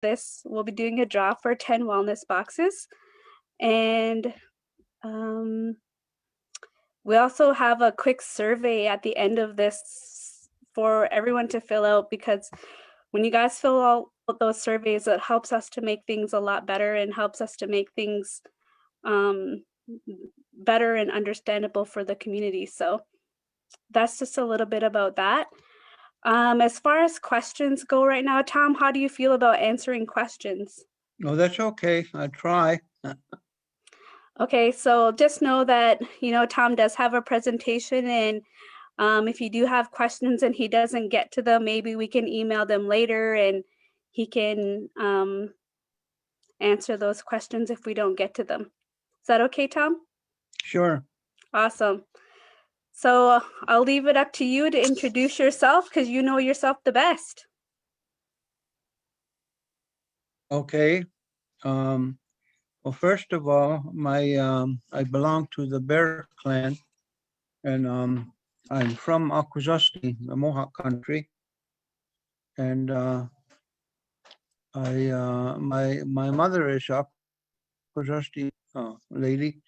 this, we'll be doing a draw for 10 wellness boxes. And we also have a quick survey at the end of this for everyone to fill out, because when you guys fill out those surveys, it helps us to make things a lot better and helps us to make things better and understandable for the community. So that's just a little bit about that. As far as questions go right now, Tom, how do you feel about answering questions? Oh, that's okay. I try. Okay, so just know that, Tom does have a presentation, and if you do have questions and he doesn't get to them, maybe we can email them later and he can answer those questions if we don't get to them. Is that okay, Tom? Sure. Awesome. So I'll leave it up to you to introduce yourself, because you know yourself the best. Okay. Well, first of all, I belong to the Bear Clan, and I'm from Akwesasne, the Mohawk country, and my mother is Akwesasne lady,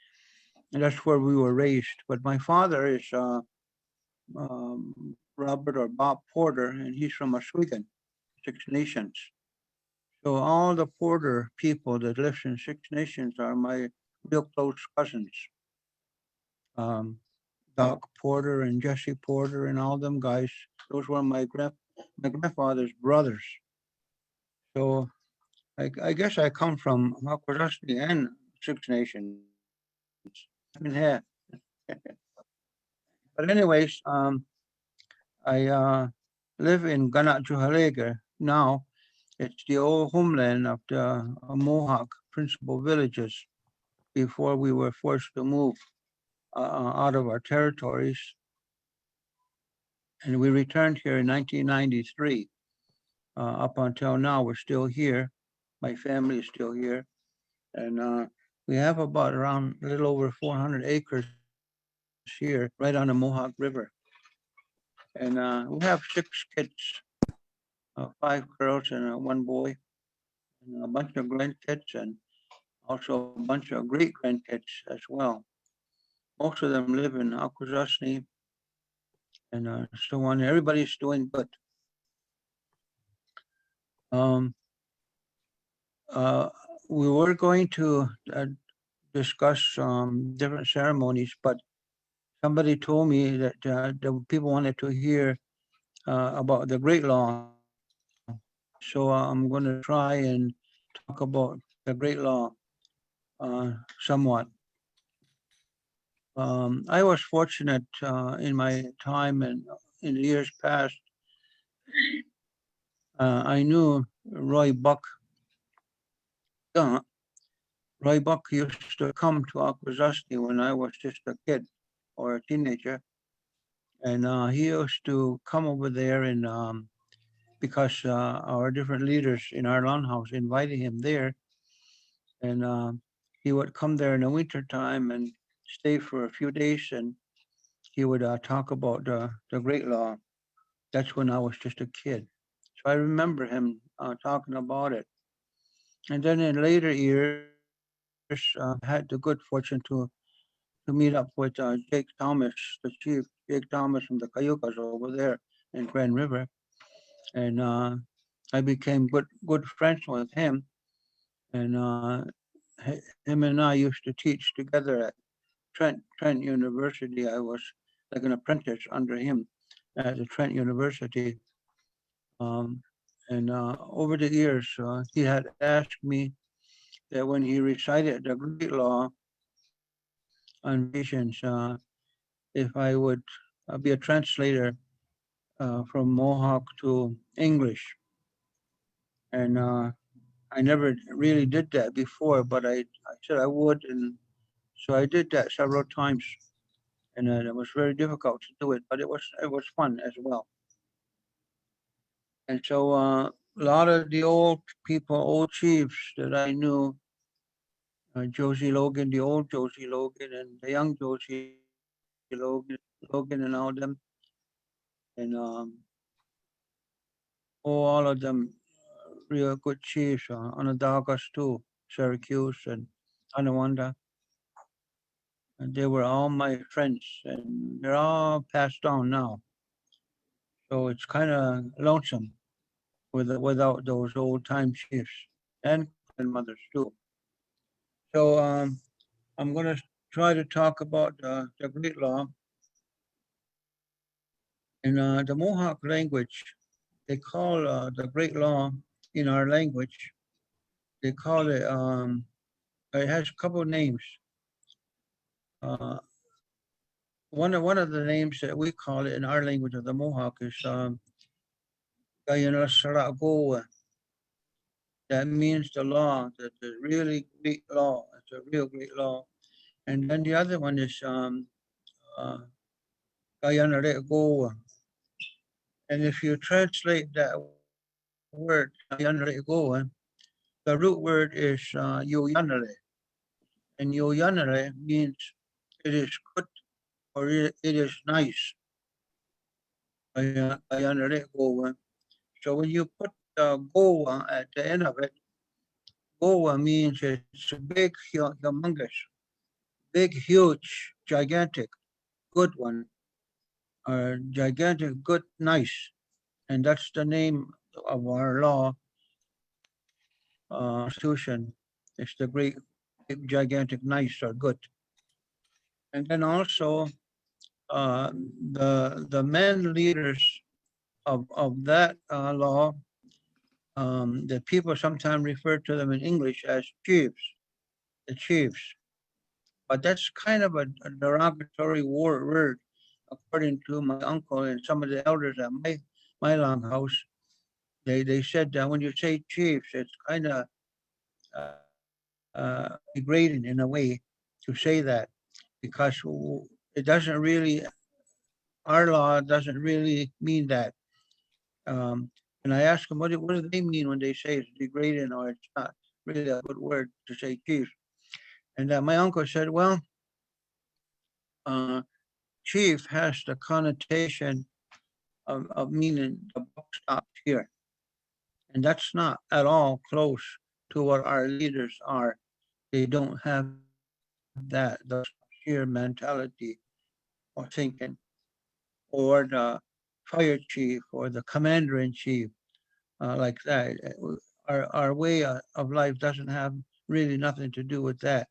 and that's where we were raised. But my father is Robert or Bob Porter, and he's from Oswego, Six Nations. So all the Porter people that live in Six Nations are my real close cousins. Doc Porter and Jesse Porter and all them guys. Those were my grandfather's brothers. So I guess I come from Akwesasne and Six Nations. I mean, yeah. But anyways, I live in Ganat now. It's the old homeland of the Mohawk principal villages before we were forced to move out of our territories. And we returned here in 1993. Up until now, we're still here. My family is still here. And we have about around a little over 400 acres here, right on the Mohawk River. And we have 6 kids, 5 girls and one boy, and a bunch of grandkids, and also a bunch of great grandkids as well. Most of them live in Akwesasne and so on. Everybody's doing good. Um, we were going to discuss different ceremonies, but somebody told me that the people wanted to hear about the Great Law. So I'm going to try and talk about the Great Law somewhat. I was fortunate in my time and in the years past. I knew Roy Buck. Roy Buck used to come to Akwesasne when I was just a kid or a teenager, and he used to come over there and because our different leaders in our lawn house invited him there, and he would come there in the winter time and stay for a few days, and he would talk about the Great Law. That's when I was just a kid, so I remember him talking about it. And then in later years, had the good fortune to meet up with Jake Thomas, the chief, Jake Thomas from the Cayugas over there in Grand River, and I became good friends with him, and him and I used to teach together at Trent University. I was like an apprentice under him at the Trent University, um, and over the years he had asked me that when he recited the Great Law on visions, if I would be a translator from Mohawk to English, and I never really did that before, but I said I would, and so I did that several times, and it was very difficult to do it, but it was fun as well. And so a lot of the old people, old chiefs that I knew, Josie Logan, the old Josie Logan, and the young Josie Logan, and all them, and all of them real good chiefs, Onondagas too, Syracuse and Tonawanda. And they were all my friends, and they're all passed on now. So it's kind of lonesome without those old time chiefs and grandmothers too. So I'm going to try to talk about the Great Law in the Mohawk language. They call the Great Law in our language. They call it. It has a couple of names. Uh, one of the names that we call it in our language of the Mohawk is Gayana Saragoa. That means the law, the really great law. It's a real great law. And then the other one is uh, Gayana Regoa. And if you translate that word, Gayana Regoa, the root word is Yoyanare. And Yoyanare means it is good or it is nice. Gayana Regoa. So when you put Goa at the end of it, Goa means it's a big, humongous, big, huge, gigantic, good one, or gigantic, good, nice. And that's the name of our law constitution. It's the great, big, gigantic, nice, or good. And then also uh, the men leaders of that law, the people sometimes refer to them in English as chiefs, the chiefs. But that's kind of a derogatory word, according to my uncle and some of the elders at my longhouse. They said that when you say chiefs, it's kind of degrading in a way to say that because it doesn't really, our law doesn't really mean that. Um, and I asked them, what do they mean when they say it's degrading or it's not really a good word to say chiefs? And my uncle said, well, uh, chief has the connotation of meaning the buck stops here. And that's not at all close to what our leaders are. They don't have that, the sheer mentality or thinking, or the fire chief or the commander in chief, like that. Our way of life doesn't have really nothing to do with that.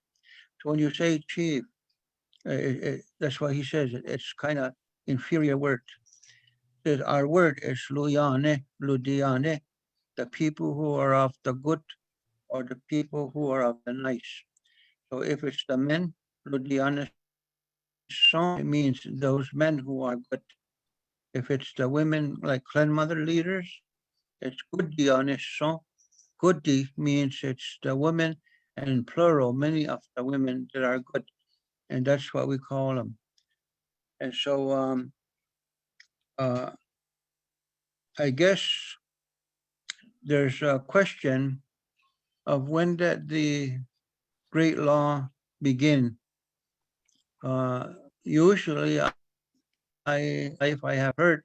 So when you say chief, that's what he says. It's kind of inferior word. Says our word is luyane, ludiane, the people who are of the good or the people who are of the nice. So if it's the men, ludiane song, it means those men who are good. If it's the women like grandmother leaders, it's goody song. Goody means it's the women and in plural, many of the women that are good. And that's what we call them. And so uh, I guess there's a question of when did the great law begin? Usually, if I have heard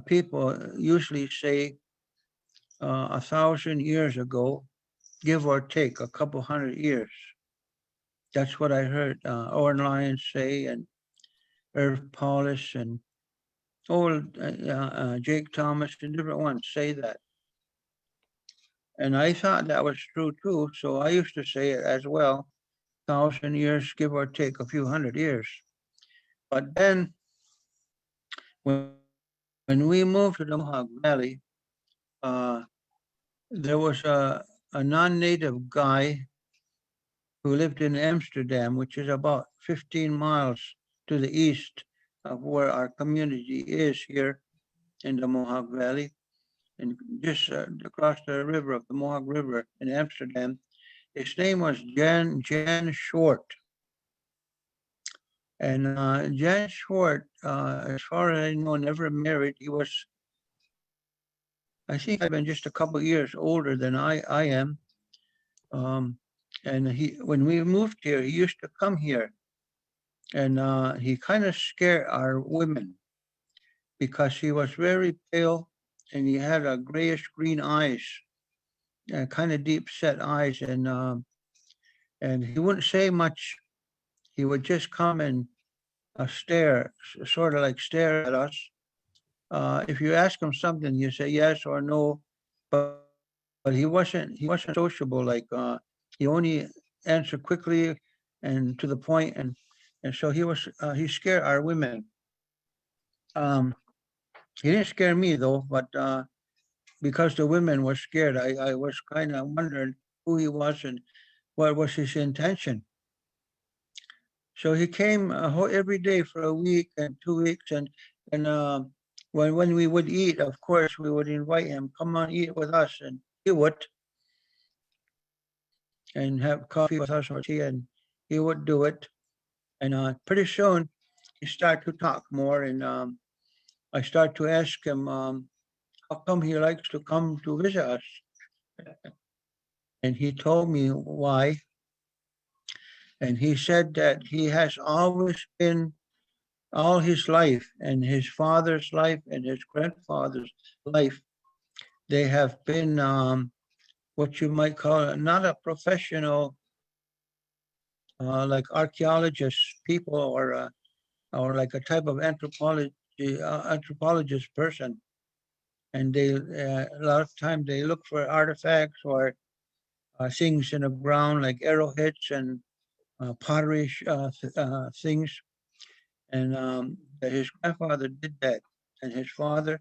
people usually say 1,000 years ago, give or take a couple hundred years. That's what I heard Owen Lyons say, and Irv Paulus, and old Jake Thomas, and different ones say that. And I thought that was true too, so I used to say it as well, 1,000 years, give or take a few hundred years. But then when, when we moved to the Mohawk Valley, uh, there was a non-native guy who lived in Amsterdam, which is about 15 miles to the east of where our community is here in the Mohawk Valley, and just across the river of the Mohawk River in Amsterdam. His name was Jan Short. And Jan Short, as far as I know, never married. He was, I think, I've been just a couple of years older than I am. Um, and when we moved here, he used to come here, and he kind of scared our women because he was very pale and he had a grayish green eyes. kind of deep set eyes, and he wouldn't say much. He would just come and stare, sort of like stare at us. If you ask him something, you say yes or no, but he wasn't sociable. Like he only answered quickly and to the point, and so he scared our women. Um, he didn't scare me though, but because the women were scared, I was kind of wondering who he was and what was his intention. So he came every day for a week and 2 weeks, and when we would eat, of course, we would invite him, come on, eat with us, and he would, and have coffee with us or tea, and he would do it. And pretty soon, he started to talk more, and I started to ask him how come he likes to come to visit us, and he told me why. And he said that he has always been all his life, and his father's life and his grandfather's life, they have been what you might call not a professional like archaeologist people or like a type of anthropologist person. And they a lot of times they look for artifacts or things in the ground like arrowheads and pottery things. And his grandfather did that, and his father,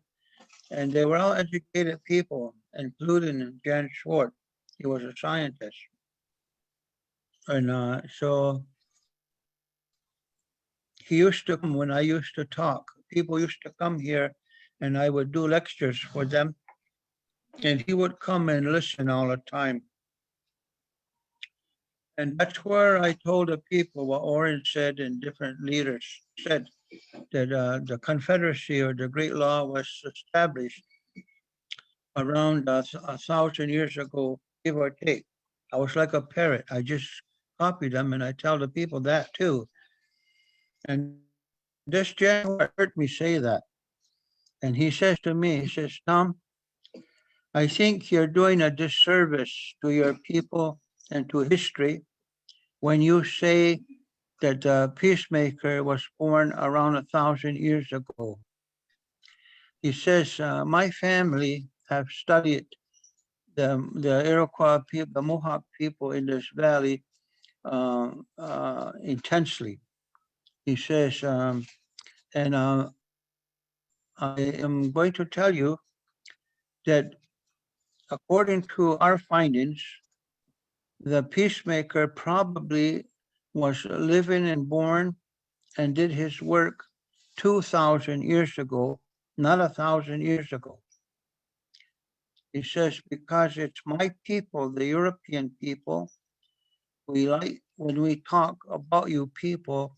and they were all educated people, including Jan Schwartz. He was a scientist. And so he used to come when I used to talk. People used to come here and I would do lectures for them. And he would come and listen all the time. And that's where I told the people what Orange said and different leaders said that the Confederacy or the Great Law was established around 1,000 years ago, give or take. I was like a parrot. I just copy them and I tell the people that too. And this gentleman heard me say that. And he says to me, he says, Tom, I think you're doing a disservice to your people and to history when you say that the peacemaker was born around 1,000 years ago. He says, my family have studied the Iroquois people, the Mohawk people in this valley intensely. He says, and I am going to tell you that according to our findings, the peacemaker probably was living and born and did his work 2,000 years ago, not 1,000 years ago. He says, because it's my people, the European people, we like, when we talk about you people,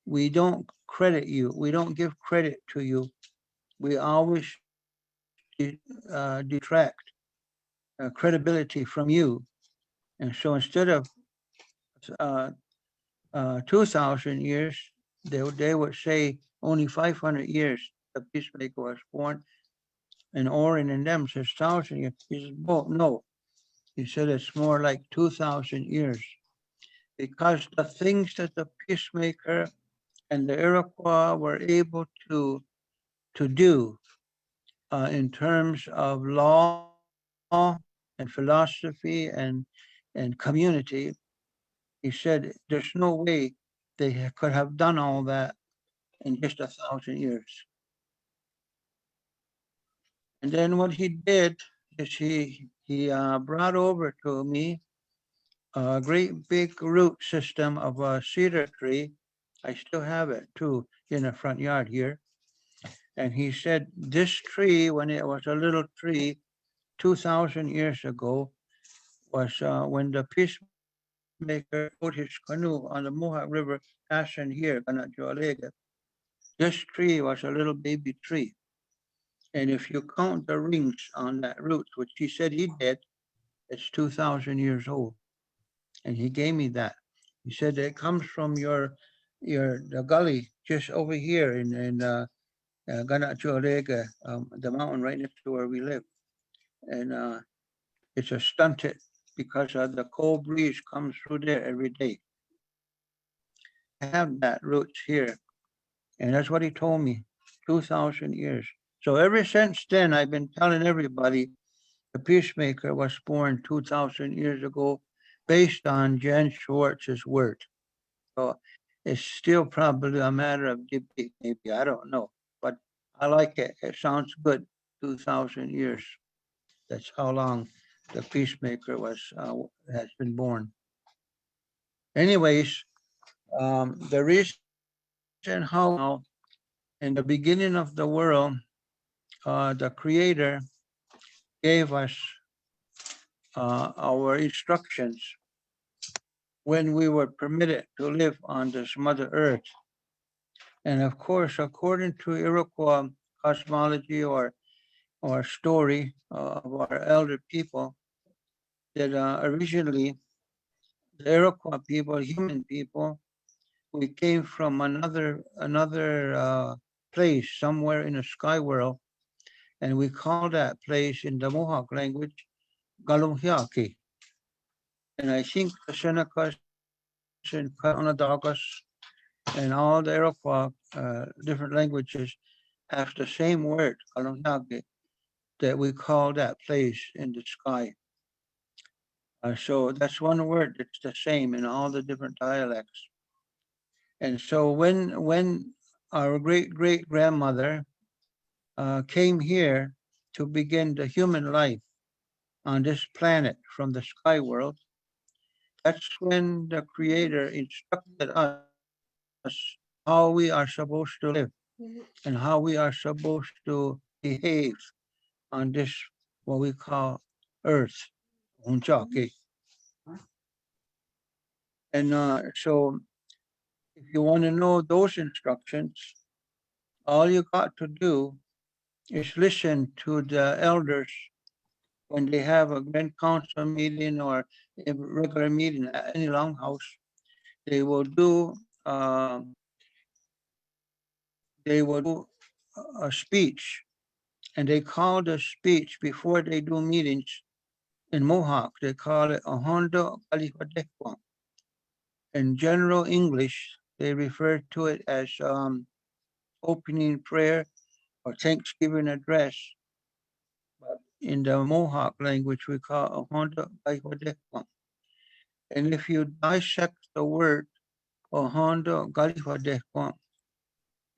we don't credit you. We don't give credit to you. We always detract credibility from you. And so instead of uh, 2,000 years, they would say only 500 years the peacemaker was born. And Orin and them says 1,000 years. He says, well, no. He said it's more like 2,000 years. Because the things that the peacemaker and the Iroquois were able to do in terms of law and philosophy and community, he said there's no way they could have done all that in just 1,000 years. And then what he did is he brought over to me a great big root system of a cedar tree. I still have it too in the front yard here. And he said this tree, when it was a little tree 2,000 years ago, was when the peacemaker rode his canoe on the Mohawk River, passing here, Ganatjualega. This tree was a little baby tree. And if you count the rings on that root, which he said he did, it's 2,000 years old. And he gave me that. He said it comes from the gully just over here in Ganatjualega, the mountain right next to where we live. And It's a stunted because of the cold breeze comes through there every day. I have that roots here. And that's what he told me, 2,000 years. So ever since then, I've been telling everybody the peacemaker was born 2,000 years ago based on Jen Schwartz's word. So it's still probably a matter of debate, maybe, I don't know. But I like it. It sounds good, 2,000 years. That's how long the peacemaker has been born. Anyways, the reason how in the beginning of the world, the Creator gave us our instructions when we were permitted to live on this Mother Earth. And of course, according to Iroquois cosmology or story of our elder people, that originally the Iroquois people, human people, we came from another place somewhere in the sky world, and we call that place in the Mohawk language Galunghiaki. And I think the Senecas and Onondagas and all the Iroquois different languages have the same word, Galunghiaki, that we call that place in the sky. So that's one word that's the same in all the different dialects. And so when our great grandmother came here to begin the human life on this planet from the sky world, that's when the Creator instructed us how we are supposed to live and how we are supposed to behave on this, what we call Earth. Unchaki. And so if you want to know those instructions, all you got to do is listen to the elders when they have a grand council meeting or a regular meeting at any longhouse. They will do a speech, and they call the speech before they do meetings in Mohawk. They call it a Hondo Kalifatekwa. In general English, they refer to it as opening prayer or Thanksgiving address. But in the Mohawk language, we call a Hondo Kalifatekwa. And if you dissect the word Ohondo Galifadekwa,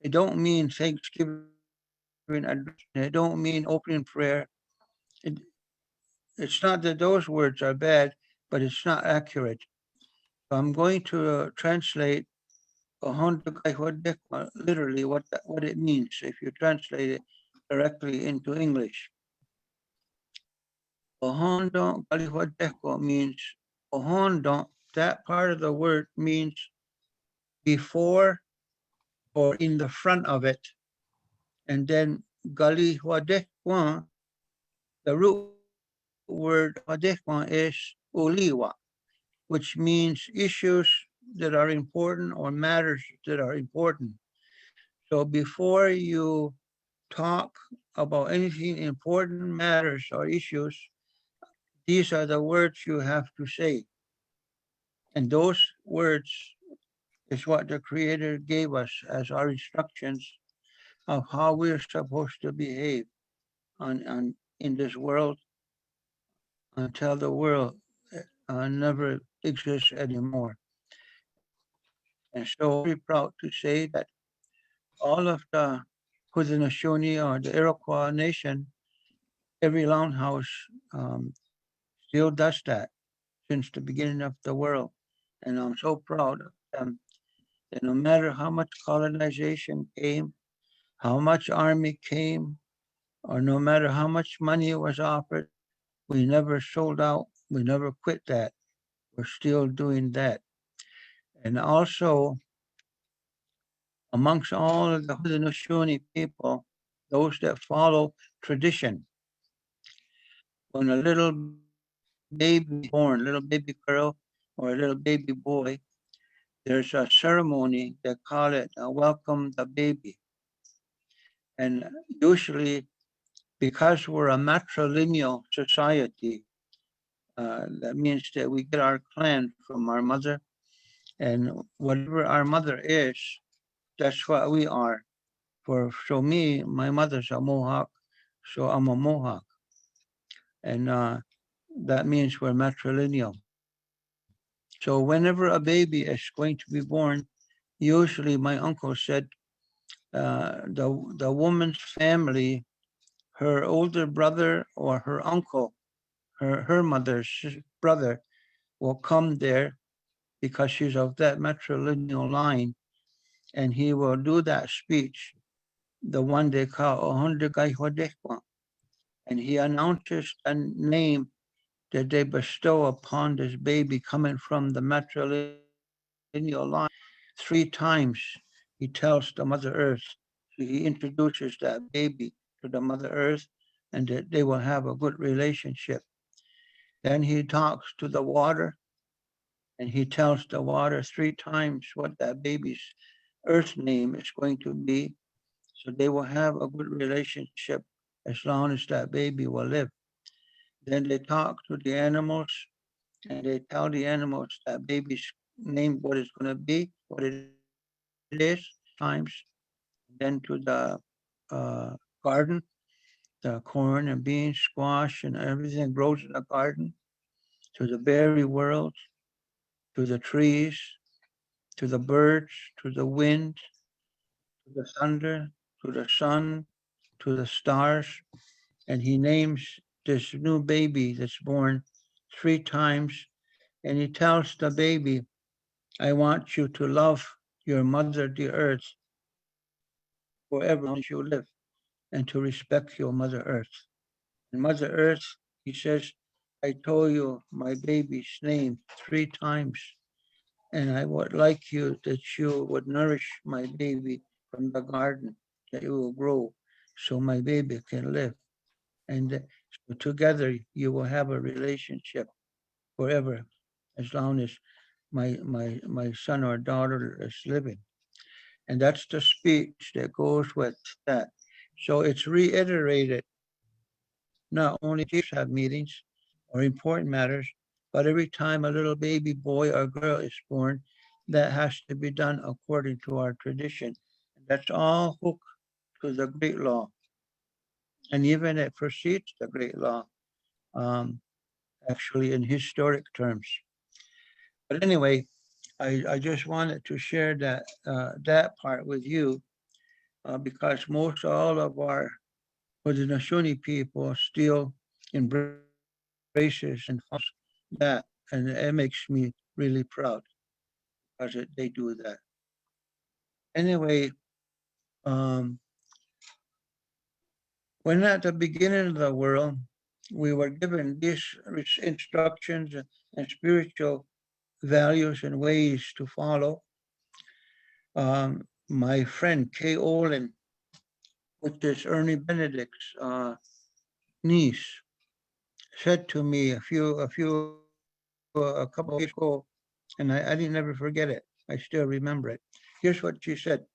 it don't mean Thanksgiving address. It don't mean opening prayer. It, it's not that those words are bad, but it's not accurate. So I'm going to translate Ohondo Galifadekwa literally what it means if you translate it directly into English. Ohondo Galifadekwa means Ohondo. That part of the word means before or in the front of it. And then Gali Wadekwan, the root word Wadekwan is Uliwa, which means issues that are important or matters that are important. So before you talk about anything important matters or issues, these are the words you have to say. And those words is what the Creator gave us as our instructions of how we're supposed to behave in this world until the world never exists anymore. And so very proud to say that all of the Haudenosaunee or the Iroquois nation, every longhouse still does that since the beginning of the world. And I'm so proud of them that no matter how much colonization came, how much army came, or no matter how much money was offered, we never sold out. We never quit that. We're still doing that. And also, amongst all of the Haudenosaunee people, those that follow tradition, when a little baby is born, little baby girl or a little baby boy, there's a ceremony, they call it welcome the baby. And usually, because we're a matrilineal society, That means that we get our clan from our mother, and whatever our mother is, that's what we are. So me, my mother's a Mohawk, so I'm a Mohawk, and that means we're matrilineal. So whenever a baby is going to be born, usually my uncle said the woman's family, her older brother or her uncle, her mother's brother, will come there because she's of that matrilineal line, and he will do that speech, the one they call Ohundegaihwadekwa, and he announces a name that they bestow upon this baby coming from the matrilineal line. 3 times he tells the Mother Earth, he introduces that baby to the Mother Earth, and that they will have a good relationship. Then he talks to the water, and he tells the water 3 times what that baby's Earth name is going to be, so they will have a good relationship as long as that baby will live. Then they talk to the animals, and they tell the animals that baby's name, what it's going to be, what it is, times. Then to the garden, the corn and beans, squash, and everything grows in the garden, to the berry world, to the trees, to the birds, to the wind, to the thunder, to the sun, to the stars. And he names this new baby that's born 3 times. And he tells the baby, I want you to love your mother, the earth, forever as long as you live, and to respect your Mother Earth. And Mother Earth, he says, I told you my baby's name 3 times, and I would like you that you would nourish my baby from the garden, that it will grow so my baby can live. And so together you will have a relationship forever as long as my son or daughter is living. And that's the speech that goes with that. So it's reiterated, not only chiefs have meetings or important matters, but every time a little baby boy or girl is born, that has to be done according to our tradition. That's all hooked to the great law. And even it precedes the great law, um, actually in historic terms. But anyway, I just wanted to share that part with you because most all of our Haudenosaunee people still embraces and follows that, and it makes me really proud because they do that. Anyway, um, when at the beginning of the world, we were given these instructions and spiritual values and ways to follow. My friend Kay Olin, which is Ernie Benedict's niece, said to me a couple of years ago, and I didn't never forget it. I still remember it. Here's what she said: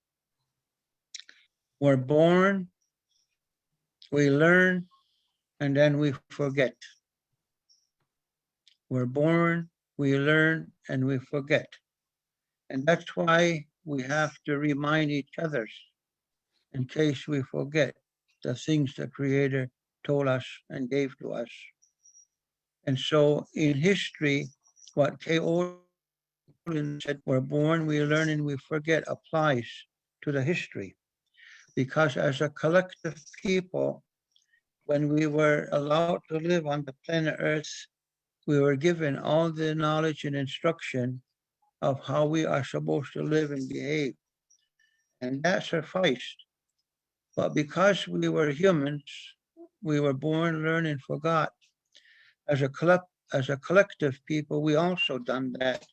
we're born, we learn, and then we forget. We're born, we learn, and we forget. And that's why we have to remind each other in case we forget the things the Creator told us and gave to us. And so in history, what Kay Olin said, we're born, we learn, and we forget applies to the history. Because as a collective people, when we were allowed to live on the planet Earth, we were given all the knowledge and instruction of how we are supposed to live and behave. And that sufficed. But because we were humans, we were born, learned, and forgot. As a collective people, we also done that.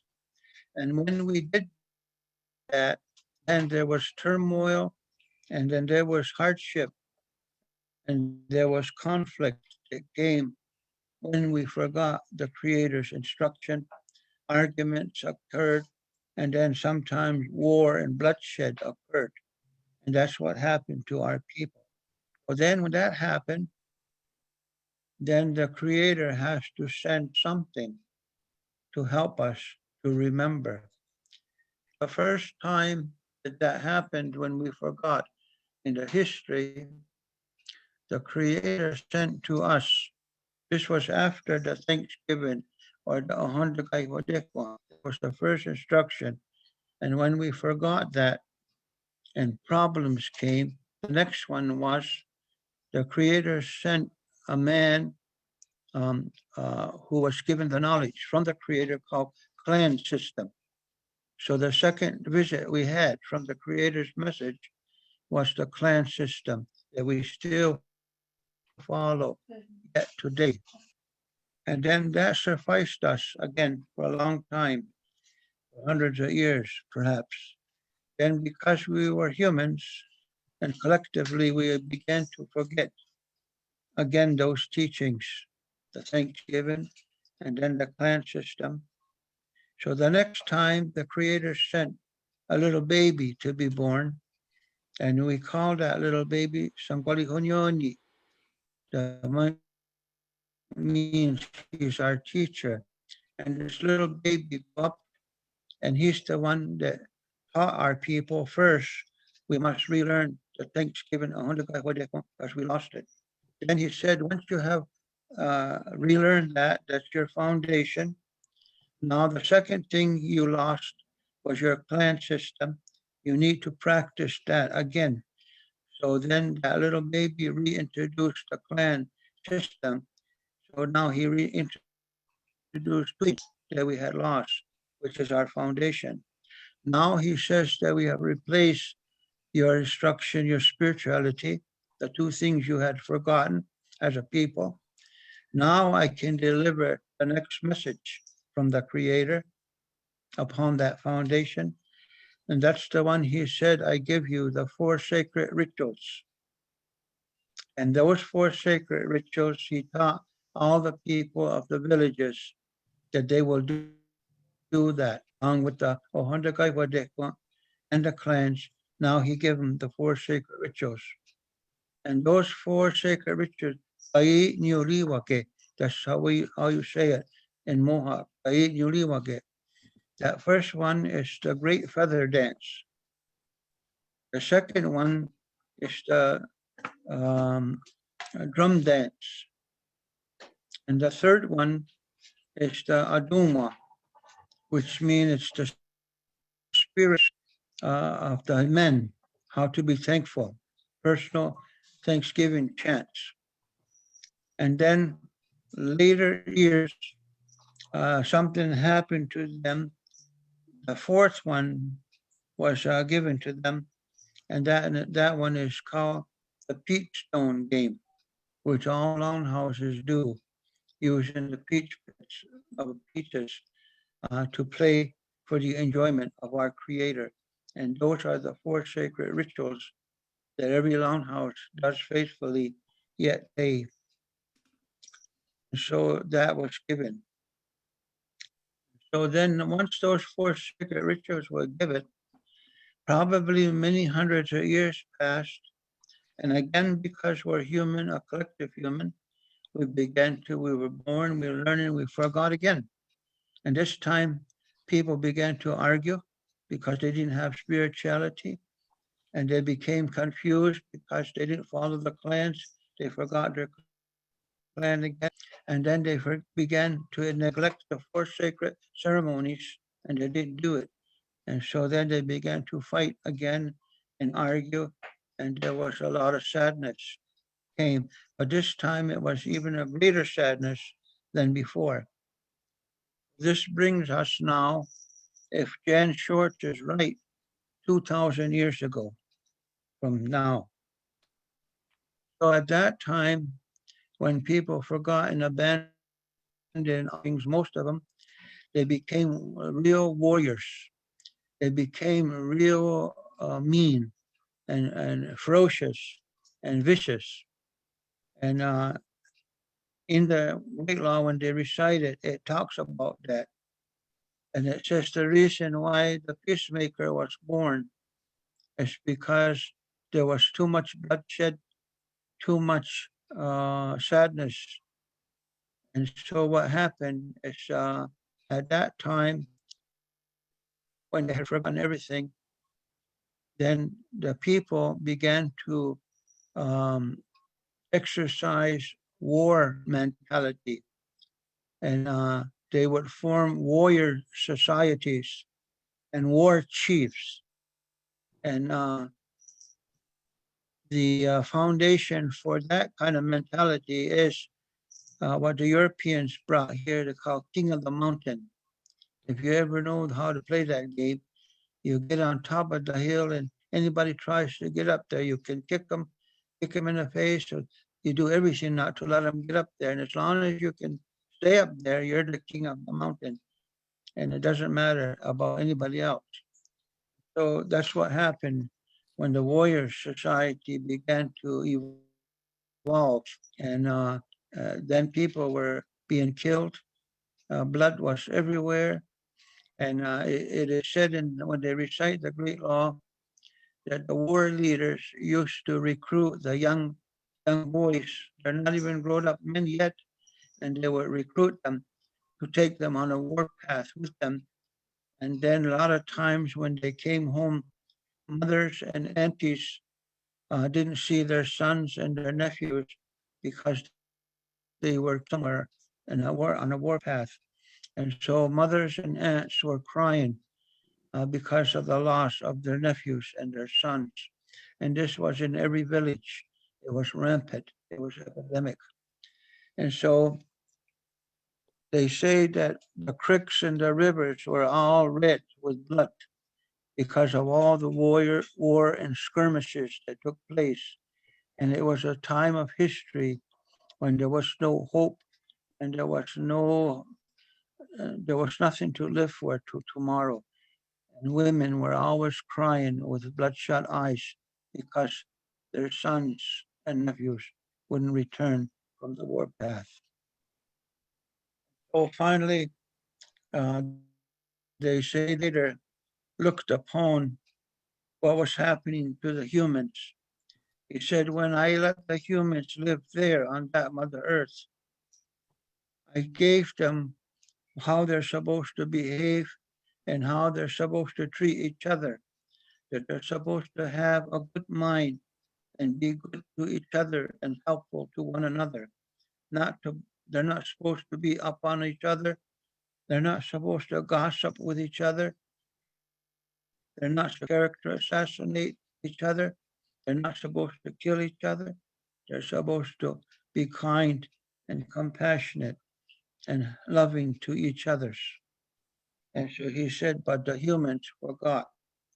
And when we did that, then there was turmoil, and then there was hardship, and there was conflict that came when we forgot the Creator's instruction. Arguments occurred, and then sometimes war and bloodshed occurred. And that's what happened to our people. Well, then when that happened, then the Creator has to send something to help us to remember. The first time that happened when we forgot in the history, the Creator sent to us. This was after the Thanksgiving or the Ahondagay Wadekwa. It was the first instruction. And when we forgot that and problems came, the next one was the Creator sent a man who was given the knowledge from the Creator called clan system. So the second visit we had from the Creator's message was the clan system that we still follow yet today. And then that sufficed us again for a long time, for hundreds of years perhaps. Then because we were humans and collectively we began to forget again those teachings, the Thanksgiving and then the clan system. So the next time the Creator sent a little baby to be born, and we called that little baby Sangwali. That means he's our teacher. And this little baby grew up, and he's the one that taught our people first. We must relearn the Thanksgiving because we lost it. Then he said, once you have relearned that, that's your foundation. Now the second thing you lost was your clan system. You need to practice that again. So then that little baby reintroduced the clan system. So now he reintroduced that we had lost, which is our foundation. Now he says that we have replaced your instruction, your spirituality, the two things you had forgotten as a people. Now I can deliver the next message from the Creator upon that foundation. And that's the one he said, I give you the 4 sacred rituals. And those 4 sacred rituals he taught all the people of the villages that they will do that, along with the Ohondagai Wadekwa and the clans. Now he gave them the 4 sacred rituals. And those 4 sacred rituals, Ai Nyuriwake, that's how you say it in Mohawk, Ai Nyuriwake. That first one is the Great Feather Dance. The second one is the drum dance. And the third one is the Aduma, which means it's the spirit of the men, how to be thankful, personal Thanksgiving chants. And then later years, something happened to them. The fourth one was given to them, and that one is called the peach stone game, which all longhouses do, using the peach pits of peaches to play for the enjoyment of our Creator. And those are the 4 sacred rituals that every longhouse does faithfully, yet they. So that was given. So then once those 4 sacred rituals were given, probably many hundreds of years passed. And again, because we're human, a collective human, we were born, we were learning, we forgot again. And this time people began to argue because they didn't have spirituality, and they became confused because they didn't follow the clans. They forgot their clan again, and then they began to neglect the 4 sacred ceremonies, and they didn't do it. And so then they began to fight again and argue, and there was a lot of sadness came. But this time it was even a greater sadness than before. This brings us now, if Jan Short is right, 2,000 years ago from now. So at that time, when people forgot and abandoned things, most of them, they became real warriors. They became real mean and ferocious and vicious. And in the White Law, when they recite it, it talks about that. And it says the reason why the peacemaker was born is because there was too much bloodshed, too much sadness And so what happened is at that time, when they had forgotten everything, then the people began to um, exercise war mentality, and they would form warrior societies and war chiefs. And the foundation for that kind of mentality is what the Europeans brought here to call King of the Mountain. If you ever know how to play that game, you get on top of the hill, and anybody tries to get up there, you can kick them in the face, or you do everything not to let them get up there. And as long as you can stay up there, you're the king of the mountain, and it doesn't matter about anybody else. So that's what happened when the warrior society began to evolve, and then people were being killed. Blood was everywhere, and it is said when they recite the Great Law that the war leaders used to recruit the young boys. They're not even grown up men yet, and they would recruit them to take them on a war path with them. And then a lot of times when they came home, mothers and aunties didn't see their sons and their nephews because they were somewhere on a war path. And so mothers and aunts were crying because of the loss of their nephews and their sons. And this was in every village. It was rampant. It was epidemic. And so they say that the creeks and the rivers were all red with blood because of all the war and skirmishes that took place. And it was a time of history when there was no hope, and there was nothing to live for to tomorrow. And women were always crying with bloodshot eyes because their sons and nephews wouldn't return from the warpath. So finally, they say the creator looked upon what was happening to the humans. He said, when I let the humans live there on that Mother Earth, I gave them how they're supposed to behave and how they're supposed to treat each other, that they're supposed to have a good mind and be good to each other and helpful to one another. Not to, they're not supposed to be up on each other. They're not supposed to gossip with each other. They're not supposed to character assassinate each other. They're not supposed to kill each other. They're supposed to be kind and compassionate and loving to each others. And so he said, but the humans forgot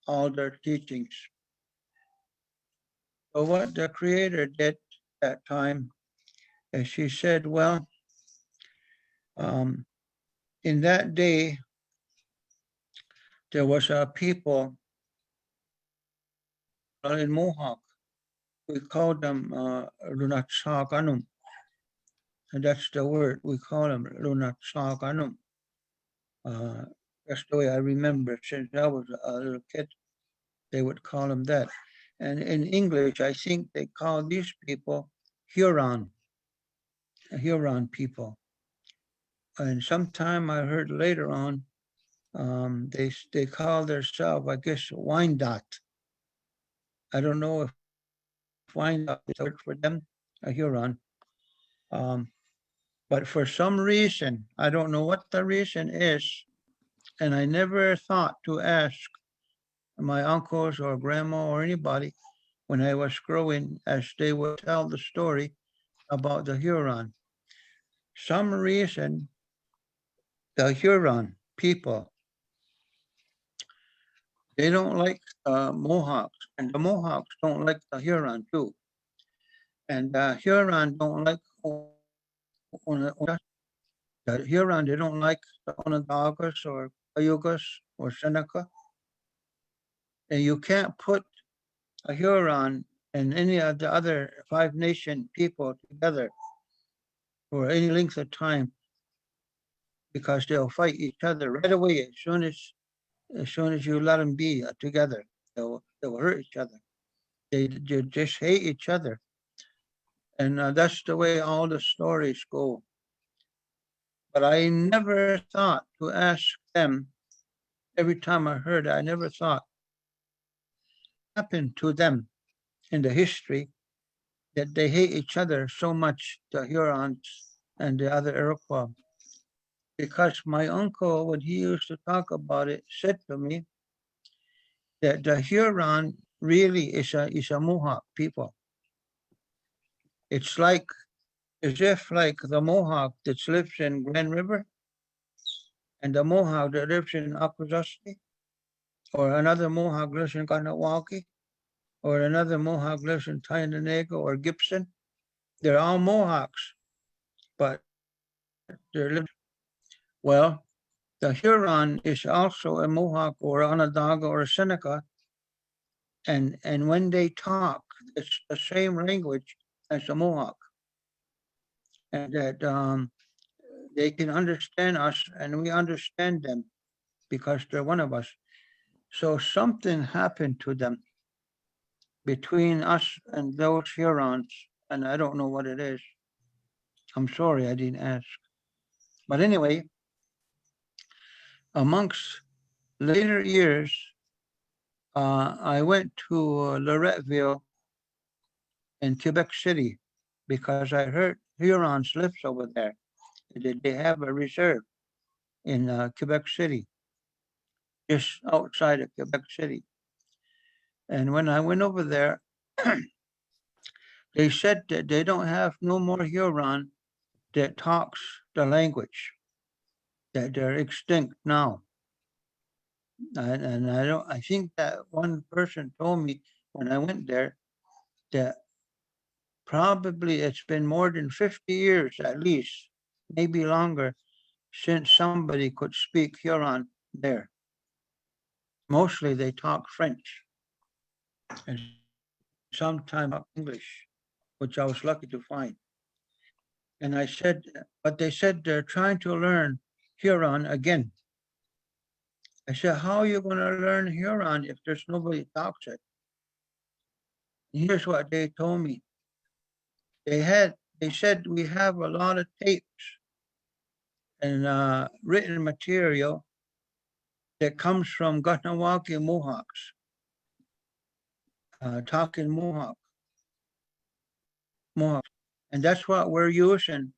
all their teachings. So what the Creator did that time is he said, well, um, in that day, there was a people in Mohawk. We called them Lunatsaganum. And that's the word. We call them Lunatsaganum. Uh, that's the way I remember since I was a little kid. They would call them that. And in English, I think they call these people Huron people. And sometime I heard later on, they call themselves, I guess, Wyandotte. I don't know if Wyandotte is a word for them, a Huron. Um, but for some reason, I don't know what the reason is, and I never thought to ask my uncles or grandma or anybody when I was growing, as they would tell the story about the Huron. Some reason the Huron people, they don't like Mohawks, and the Mohawks don't like the Huron too. And the Huron don't like the Huron, they don't like the Onondagas or Cayugas or Seneca. And you can't put a Huron and any of the other 5 nation people together for any length of time because they'll fight each other right away as soon as you let them be together. They'll hurt each other. They just hate each other, and that's the way all the stories go. but I never thought to ask them. Every time I heard it, I never thought happened to them in the history that they hate each other so much, the Hurons and the other Iroquois. Because my uncle, when he used to talk about it, said to me that the Huron really is a Mohawk people. It's like as if like the Mohawk that lives in Grand River and the Mohawk that lives in Akwesasne, or another Mohawk lives in Kahnawake, or another Mohawk lives in Tynanaga or Gibson. They're all Mohawks, but they're living. Well, the Huron is also a Mohawk or Onondaga or a Seneca, and when they talk, it's the same language as the Mohawk, and that they can understand us and we understand them because they're one of us. So something happened to them between us and those Hurons, and I don't know what it is. I'm sorry I didn't ask. But anyway, amongst later years, I went to Loretteville in Quebec City because I heard Hurons lives over there. They have a reserve in Quebec City, just outside of Quebec City. And when I went over there, they said that they don't have no more Huron that talks the language, that they're extinct now. And I don't. I think that one person told me when I went there that probably it's been more than 50 years at least, maybe longer, since somebody could speak Huron there. Mostly they talk French and sometimes English, which I was lucky to find. And I said, but they said they're trying to learn Huron again. I said, how are you going to learn Huron if there's nobody talks it? And here's what they told me. They said we have a lot of tapes and written material that comes from Gutnawaki Mohawks, talking Mohawks. And that's what we're using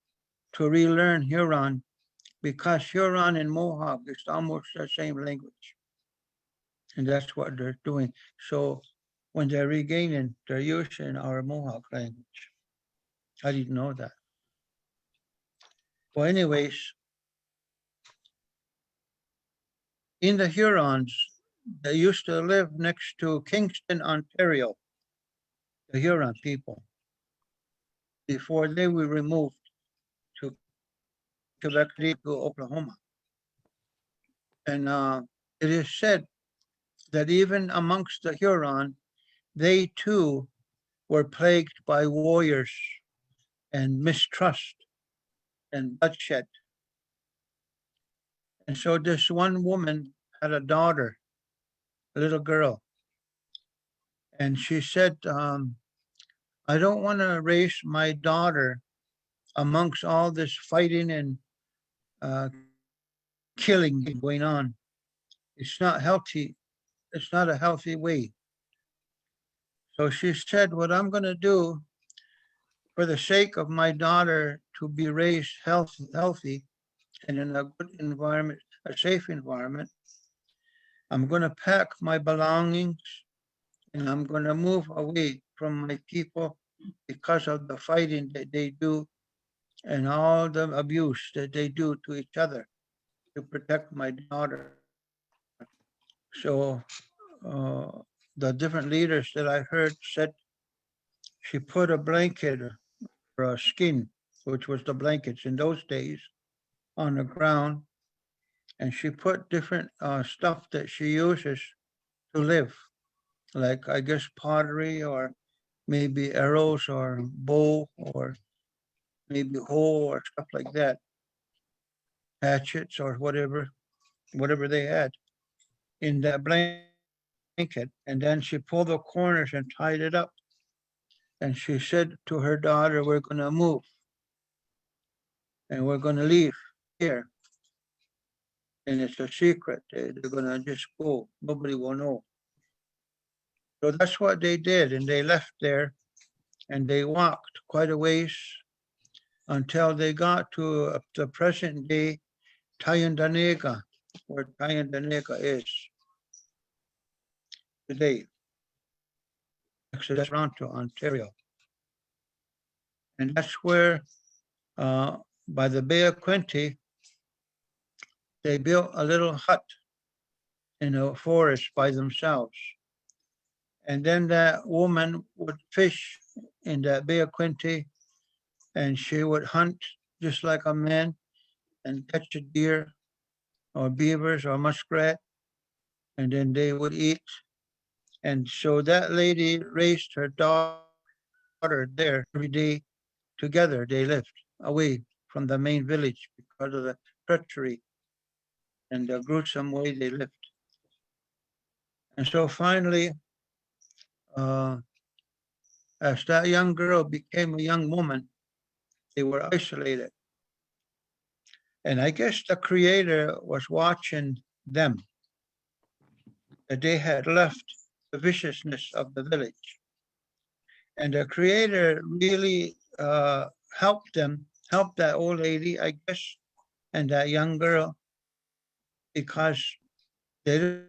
to relearn Huron because Huron and Mohawk is almost the same language. And that's what they're doing. So when they're regaining, they're using our Mohawk language. I didn't know that. Well, anyways, in the Hurons, they used to live next to Kingston, Ontario, the Huron people, before they were removed to Quebec City to Oklahoma. And it is said that even amongst the Huron, they too were plagued by warriors and mistrust and bloodshed. And so this one woman had a daughter, a little girl, and she said, I don't want to raise my daughter amongst all this fighting and uh, killing going on. It's not healthy. It's not a healthy way. So she said, what I'm going to do for the sake of my daughter to be raised healthy and in a good environment, a safe environment, I'm going to pack my belongings and I'm going to move away from my people because of the fighting that they do and all the abuse that they do to each other to protect my daughter. So uh, the different leaders that I heard said she put a blanket or a skin, which was the blankets in those days, on the ground, and she put different stuff that she uses to live, like I guess pottery or maybe arrows or bow or maybe hoe or stuff like that, hatchets or whatever they had in that blanket. And then she pulled the corners and tied it up. And she said to her daughter, we're going to move and we're going to leave. here, and it's a secret. They're gonna just go. Nobody will know. So that's what they did, and they left there, and they walked quite a ways until they got to the present day Tyendinaga, where Tyendinaga is today, next to Toronto, Ontario. And that's where, by the Bay of Quinte, they built a little hut in a forest by themselves. And then that woman would fish in that Bay of Quinte, and she would hunt just like a man and catch a deer or beavers or muskrat, and then they would eat. And so that lady raised her daughter there every day together. They lived away from the main village because of the treachery and the gruesome way they lived. And so finally, uh, as that young girl became a young woman, they were isolated. And I guess the Creator was watching them, that they had left the viciousness of the village. And the Creator really helped them, helped that old lady, I guess, and that young girl, because they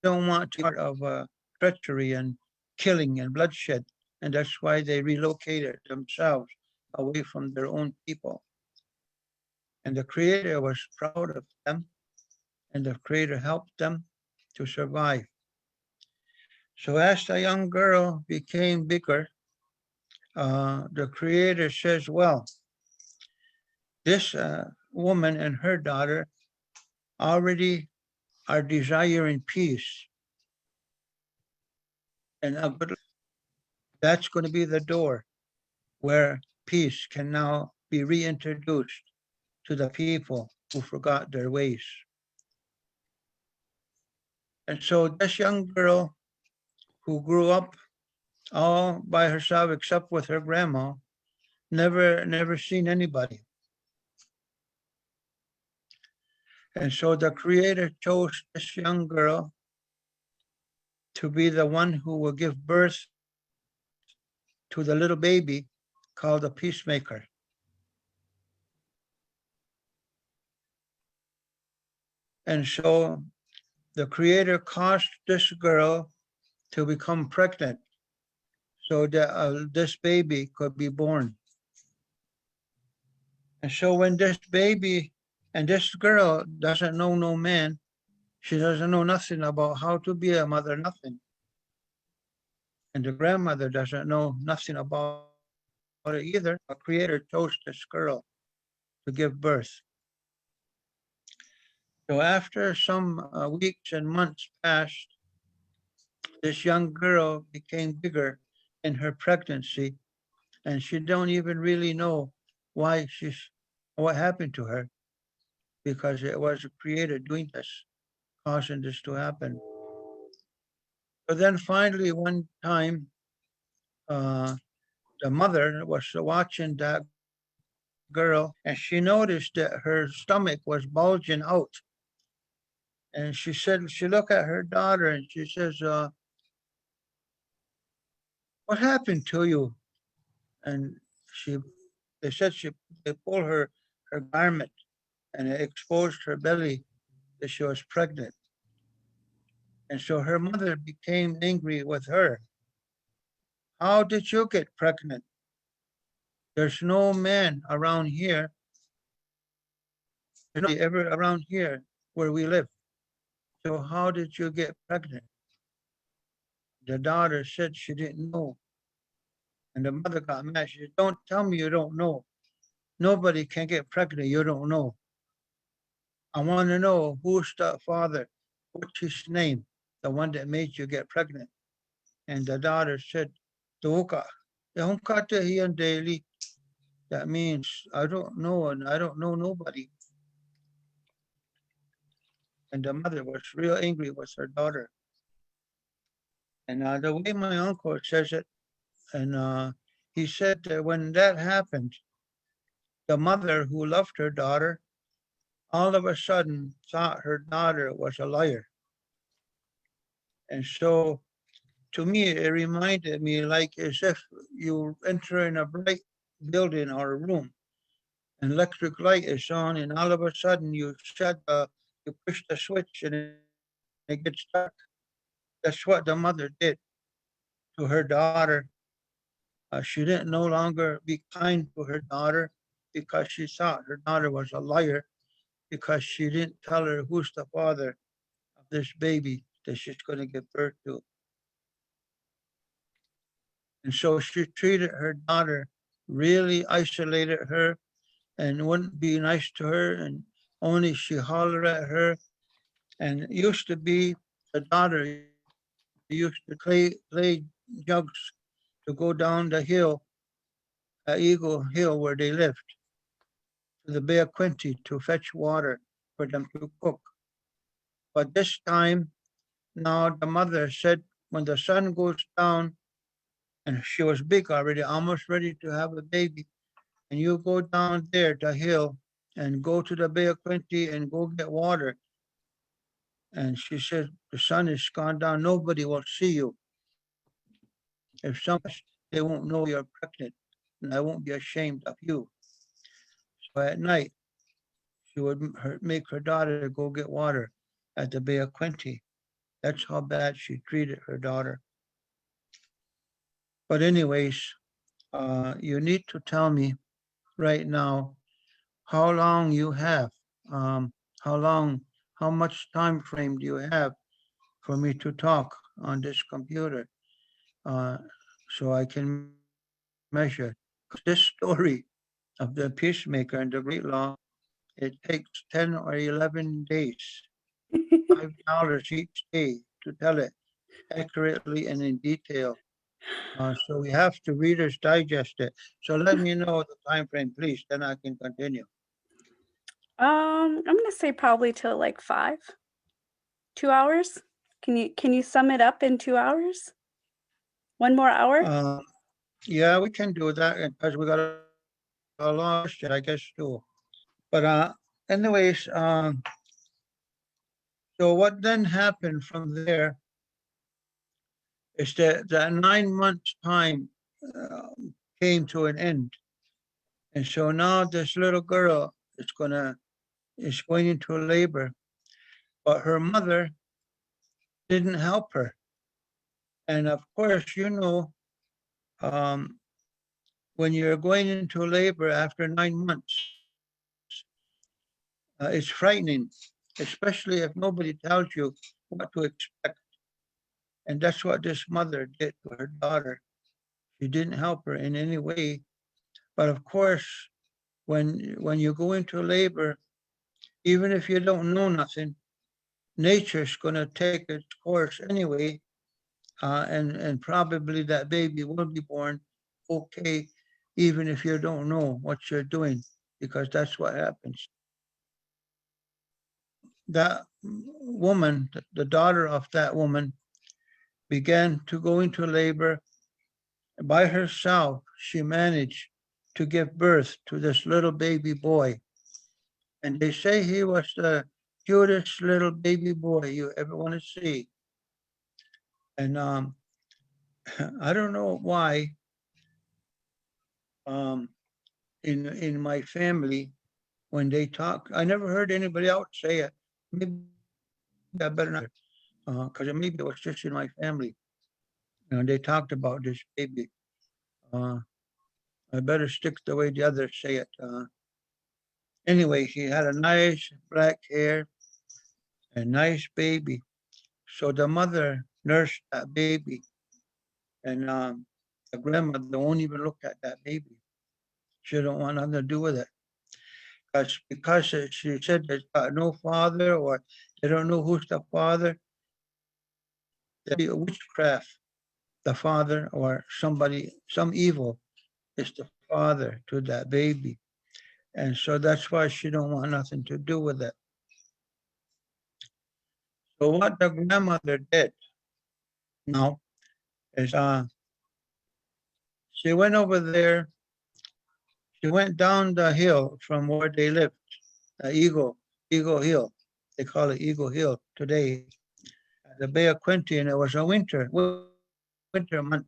don't want to be part of treachery and killing and bloodshed. And that's why they relocated themselves away from their own people. And the Creator was proud of them, and the Creator helped them to survive. So as the young girl became bigger, the Creator says, well, this woman and her daughter already are desiring peace and a good life. That's going to be the door where peace can now be reintroduced to the people who forgot their ways. And so this young girl who grew up all by herself except with her grandma, never seen anybody. And so the Creator chose this young girl to be the one who will give birth to the little baby called a peacemaker. And so the Creator caused this girl to become pregnant so that this baby could be born. And so when this baby and this girl doesn't know no man, she doesn't know nothing about how to be a mother, nothing. And the grandmother doesn't know nothing about it either. The Creator chose this girl to give birth. So after some weeks and months passed, this young girl became bigger in her pregnancy, and she don't even really know why what happened to her, because it was the Creator doing this, causing this to happen. But then finally one time, the mother was watching that girl, and she noticed that her stomach was bulging out. And she said, she looked at her daughter and she says, what happened to you? And they said they pulled her garment and it exposed her belly, that she was pregnant. And so her mother became angry with her. How did you get pregnant? There's no man around here. There's nobody ever around here where we live. So how did you get pregnant? The daughter said she didn't know. And the mother got mad. She said, don't tell me you don't know. Nobody can get pregnant. You don't know. I want to know who's the father. What's his name? The one that made you get pregnant. And the daughter said, Tuka. Daily. That means I don't know and I don't know nobody. And the mother was real angry with her daughter. And the way my uncle says it, and he said that when that happened, the mother who loved her daughter all of a sudden thought her daughter was a liar. And so to me, it reminded me like as if you enter in a bright building or a room, an electric light is on, and all of a sudden you push the switch and it gets dark. That's what the mother did to her daughter. She didn't no longer be kind to her daughter because she thought her daughter was a liar because she didn't tell her who's the father of this baby that she's going to give birth to. And so she treated her daughter, really isolated her and wouldn't be nice to her. And only she hollered at her. And it used to be the daughter used to play jugs to go down the hill, Eagle Hill, where they lived, to the Bay of Quinte to fetch water for them to cook. But this time, now the mother said, when the sun goes down, and she was big already, almost ready to have a baby, and you go down there, the hill, and go to the Bay of Quinte and go get water. And she said, the sun is gone down, nobody will see you. If someone sees you, they won't know you're pregnant, and I won't be ashamed of you. So at night, she would make her daughter go get water at the Bay of Quinte. That's how bad she treated her daughter. But anyways, you need to tell me right now how long you have, um, how long, how much time frame do you have for me to talk on this computer, uh, so I can measure. Because this story of the peacemaker and the great law, it takes 10 or 11 days, $5 each day to tell it accurately and in detail. So we have to Reader's Digest it. So let me know the time frame, please, then I can continue. I'm gonna say probably till like 5, 2 hours. Can you sum it up in 2 hours? One more hour? Uh, yeah, we can do that because we got a long question, I guess, too. But anyways, so what then happened from there is that the 9 months time uh, came to an end. And so now this little girl is going into labor, but her mother didn't help her. And of course, um, when you're going into labor after 9 months, it's frightening, especially if nobody tells you what to expect. And that's what this mother did to her daughter. She didn't help her in any way. But of course, when you go into labor, even if you don't know nothing, nature's going to take its course anyway, and probably that baby will be born okay, even if you don't know what you're doing, because that's what happens. That woman, the daughter of that woman, began to go into labor. By herself, she managed to give birth to this little baby boy. And they say he was the cutest little baby boy you ever want to see. And I don't know why, um, in my family, when they talk, I never heard anybody else say it. Maybe I better not, because maybe it was just in my family. And they talked about this baby. Uh, I better stick the way the others say it. Anyway, he had a nice black hair, a nice baby. So the mother nursed that baby, and the grandmother won't even look at that baby. She don't want nothing to do with it. Because she said there's got no father, or they don't know who's the father. That be a witchcraft. The father or somebody, some evil is the father to that baby. And so that's why she don't want nothing to do with it. So what the grandmother did now is she went over there, she went down the hill from where they lived, the Eagle Eagle Hill. They call it Eagle Hill today. At the Bay of Quinte, and it was a winter month.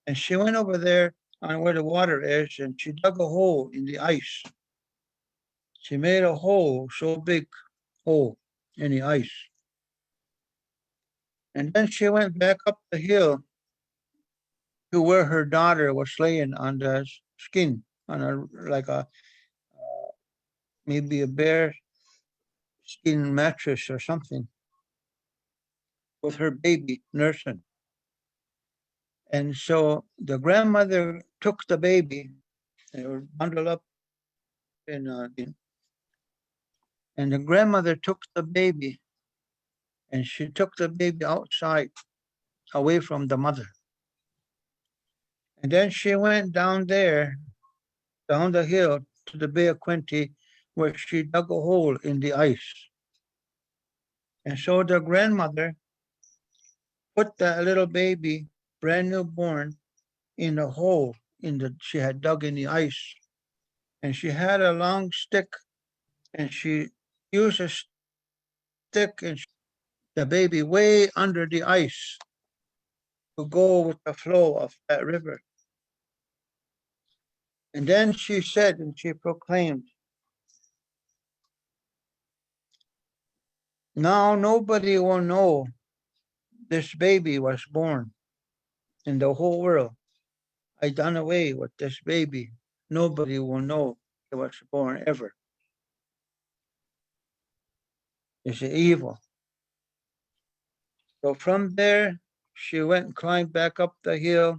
And she went over there on where the water is, and she dug a hole in the ice. She made a hole, so big hole in the ice. And then she went back up the hill to where her daughter was laying on the skin, on a like a maybe a bear skin mattress or something, with her baby nursing. And so the grandmother took the baby, they were bundled up in and the grandmother took the baby, and she took the baby outside, away from the mother. And then she went down there, down the hill to the Bay of Quinte, where she dug a hole in the ice. And so the grandmother put that little baby, brand new born, in the hole she had dug in the ice. And she had a long stick, and she used a stick and the baby way under the ice to go with the flow of that river. And then she said and she proclaimed, now nobody will know this baby was born in the whole world. I done away with this baby. Nobody will know it was born ever. It's evil. So from there, she went and climbed back up the hill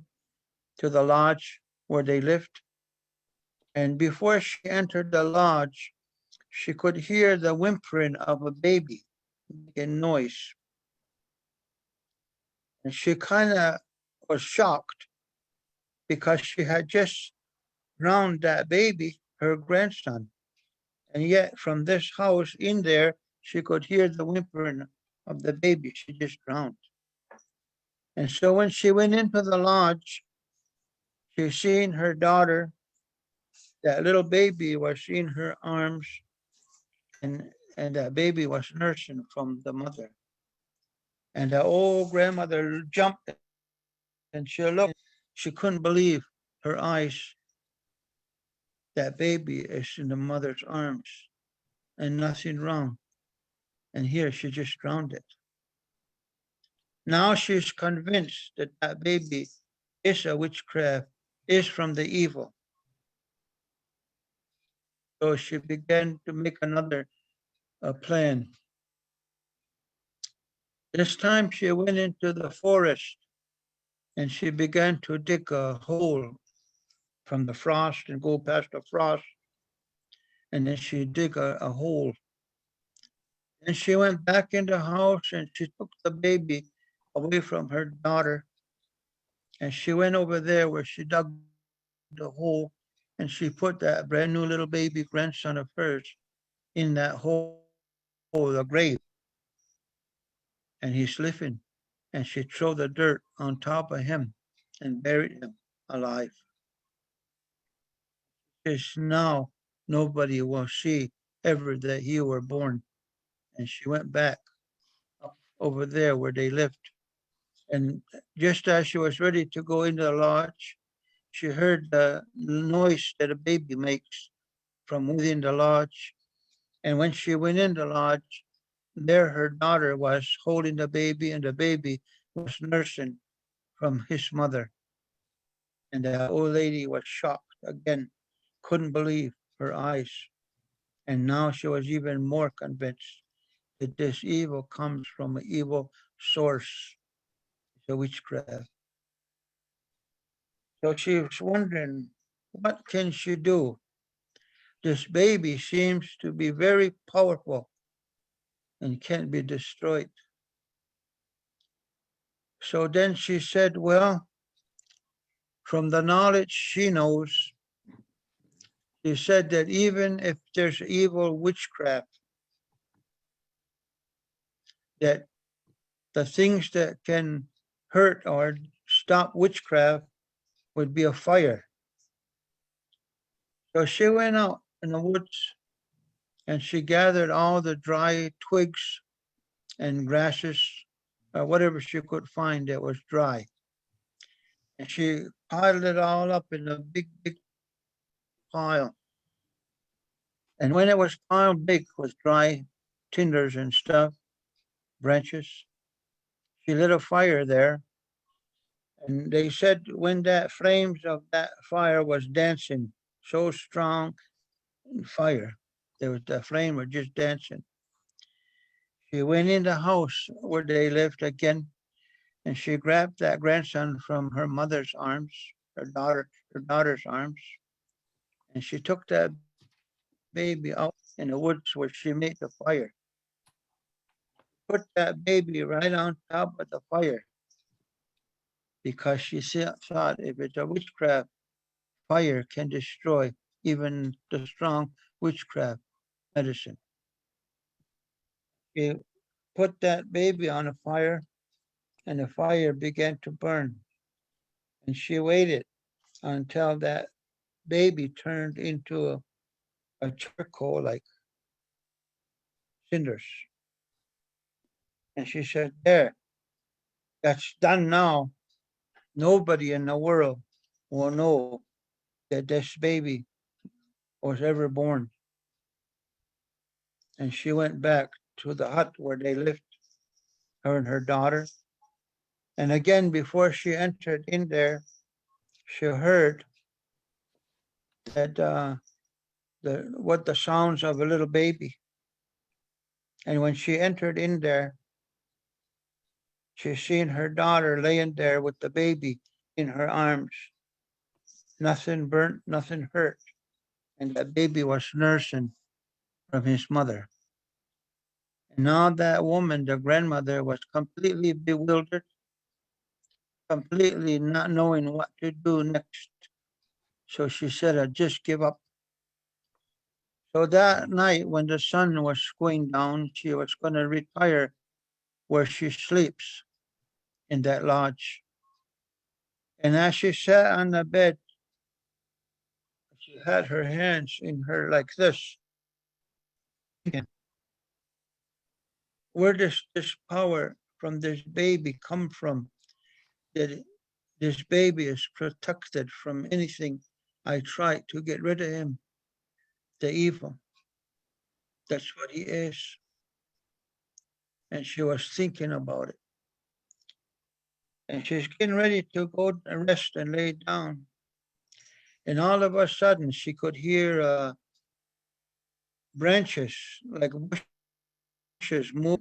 to the lodge where they lived. And before she entered the lodge, she could hear the whimpering of a baby making noise. And she kind of was shocked because she had just drowned that baby, her grandson. And yet from this house in there, she could hear the whimpering of the baby she just drowned. And so when she went into the lodge, she seen her daughter, that little baby was in her arms, and that baby was nursing from the mother. And the old grandmother jumped and she looked. She couldn't believe her eyes. That baby is in the mother's arms and nothing wrong. And here she just drowned it. Now she's convinced that that baby is a witchcraft, is from the evil. So she began to make another plan. This time she went into the forest and she began to dig a hole from the frost and go past the frost. And then she dig a hole. And she went back in the house and she took the baby away from her daughter. And she went over there where she dug the hole and she put that brand new little baby grandson of hers in that hole, the grave. And he's living. And she threw the dirt on top of him and buried him alive. Because now nobody will see ever that you were born. And she went back up over there where they lived. And just as she was ready to go into the lodge, she heard the noise that a baby makes from within the lodge. And when she went in the lodge, there her daughter was holding the baby, and the baby was nursing from his mother. And the old lady was shocked again, couldn't believe her eyes. And now she was even more convinced that this evil comes from an evil source, the witchcraft. So she was wondering, what can she do? This baby seems to be very powerful and can't be destroyed. So then she said, well, from the knowledge she knows, she said that even if there's evil witchcraft, that the things that can hurt or stop witchcraft would be a fire. So she went out in the woods and she gathered all the dry twigs and grasses, whatever she could find that was dry. And she piled it all up in a big, big pile. And when it was piled big with dry tinders and stuff, branches, she lit a fire there. And they said when that flames of that fire was dancing so strong, fire, the flame was just dancing. She went in the house where they lived again, and she grabbed that grandson from her mother's arms, her daughter's arms, and she took that baby out in the woods where she made the fire. Put that baby right on top of the fire because she thought if it's a witchcraft, fire can destroy even the strong witchcraft medicine. She put that baby on a fire and the fire began to burn. And she waited until that baby turned into a charcoal like cinders. And she said, there, that's done now. Nobody in the world will know that this baby was ever born. And she went back to the hut where they lived, her and her daughter. And again, before she entered in there, she heard that the sounds of a little baby. And when she entered in there, she seen her daughter laying there with the baby in her arms. Nothing burnt, nothing hurt. And that baby was nursing from his mother. And now that woman, the grandmother, was completely bewildered, completely not knowing what to do next. So she said, I just give up. So that night when the sun was going down, she was going to retire where she sleeps in that lodge. And as she sat on the bed, she had her hands in her like this. Where does this power from this baby come from? That this baby is protected from anything I try to get rid of him, the evil. That's what he is. And she was thinking about it. And she's getting ready to go and rest and lay down. And all of a sudden, she could hear branches, like bushes move.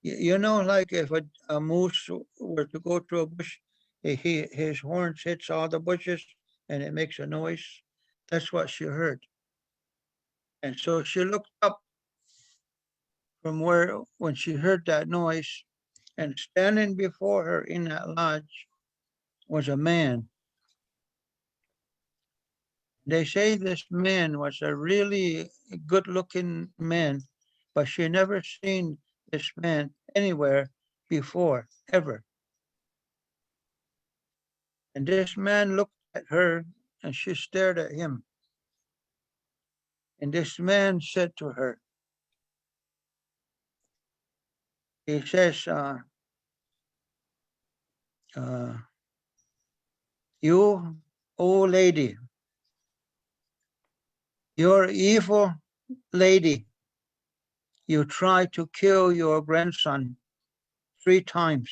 You know, like if a moose were to go through a bush, his horns hits all the bushes and it makes a noise. That's what she heard. And so she looked up from where, when she heard that noise, and standing before her in that lodge was a man. They say this man was a really good looking man, but she never seen this man anywhere before, ever. And this man looked at her and she stared at him. And this man said to her, he says, uh, you, old lady, you're evil lady. You tried to kill your grandson 3 times.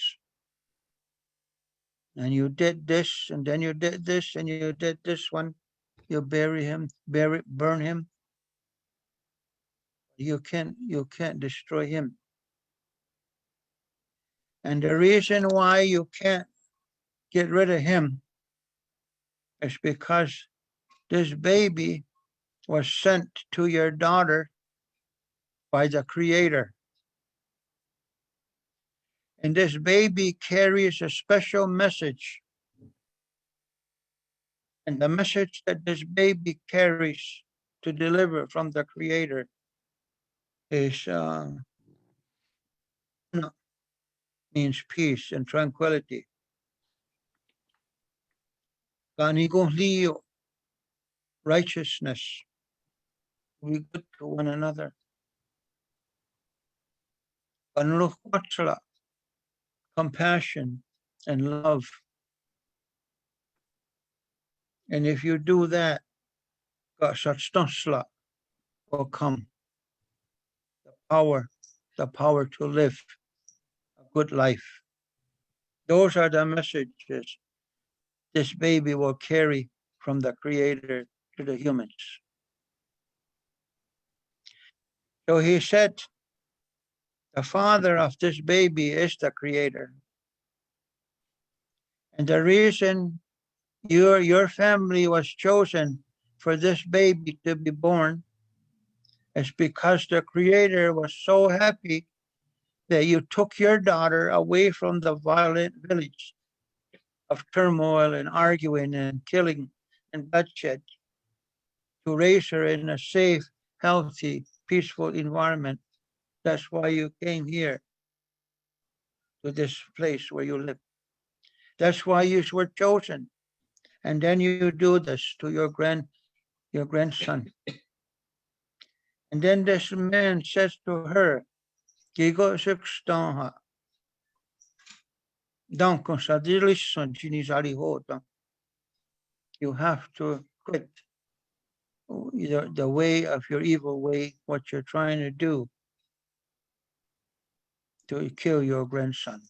And you did this, and then you did this, and you did this one. You bury him, burn him. You can't destroy him. And the reason why you can't get rid of him is because this baby was sent to your daughter by the Creator. And this baby carries a special message. And the message that this baby carries to deliver from the Creator is means peace and tranquility. Righteousness, be good to one another. Panlukwatla, compassion and love. And if you do that, Gasatstasla will come. The power to live a good life. Those are the messages this baby will carry from the Creator to the humans. So he said, the father of this baby is the Creator. And the reason your family was chosen for this baby to be born is because the Creator was so happy that you took your daughter away from the violent village of turmoil and arguing and killing and bloodshed to raise her in a safe, healthy, peaceful environment. That's why you came here to this place where you live. That's why you were chosen. And then you do this to your grandson. And then this man says to her, "Kigo sukstanha. You have to quit the way of your evil way, what you're trying to do to kill your grandson.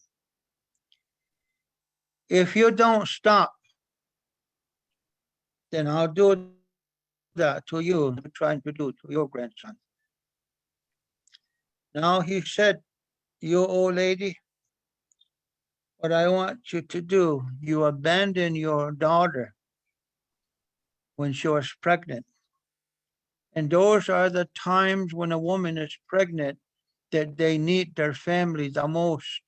If you don't stop, then I'll do that to you, I'm trying to do to your grandson." Now he said, "You old lady, what I want you to do, you abandon your daughter when she was pregnant. And those are the times when a woman is pregnant that they need their family the most.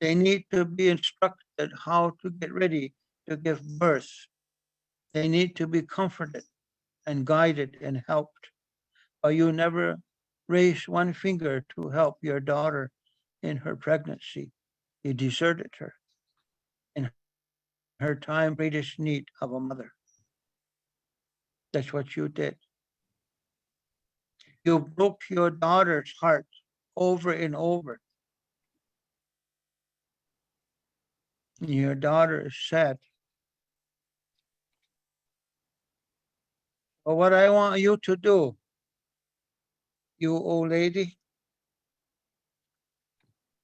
They need to be instructed how to get ready to give birth. They need to be comforted and guided and helped. Or you never raise one finger to help your daughter in her pregnancy. You deserted her in her time greatest need of a mother. That's what you did. You broke your daughter's heart over and over. Your daughter is sad. But what I want you to do, you old lady,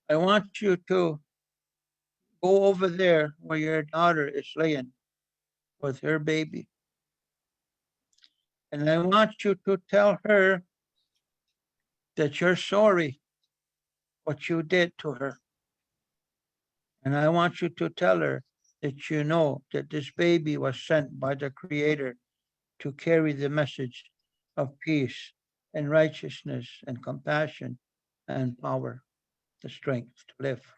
I want you to go over there where your daughter is laying with her baby. And I want you to tell her that you're sorry what you did to her. And I want you to tell her that you know that this baby was sent by the Creator to carry the message of peace and righteousness and compassion and power, the strength to live.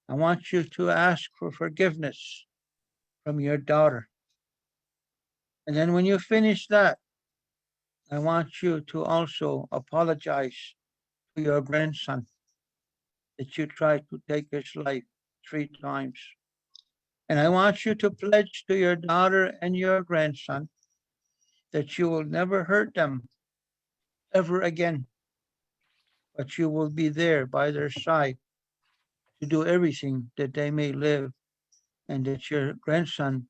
I want you to ask for forgiveness from your daughter. And then when you finish that, I want you to also apologize to your grandson that you tried to take his life 3 times. And I want you to pledge to your daughter and your grandson that you will never hurt them ever again, but you will be there by their side to do everything that they may live, and that your grandson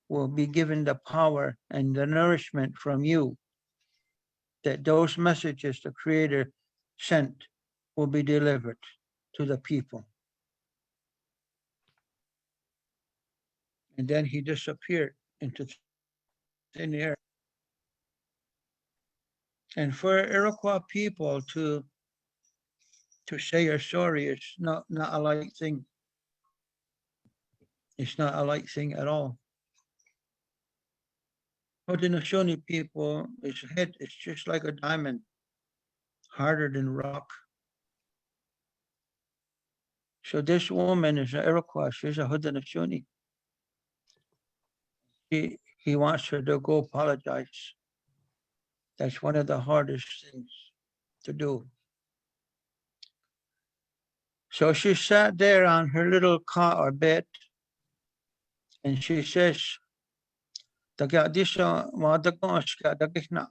will be given the power and the nourishment from you, that those messages the Creator sent will be delivered to the people. And then he disappeared into thin air. And for Iroquois people to say you're sorry is not a light thing. It's not a light thing at all. For the Haudenosaunee people, its head is just like a diamond, harder than rock. So this woman is an Iroquois, she's a Haudenosaunee. He wants her to go apologize. That's one of the hardest things to do. So she sat there on her little cot or bed, and she says, Taga disha wada ko aska dagihna.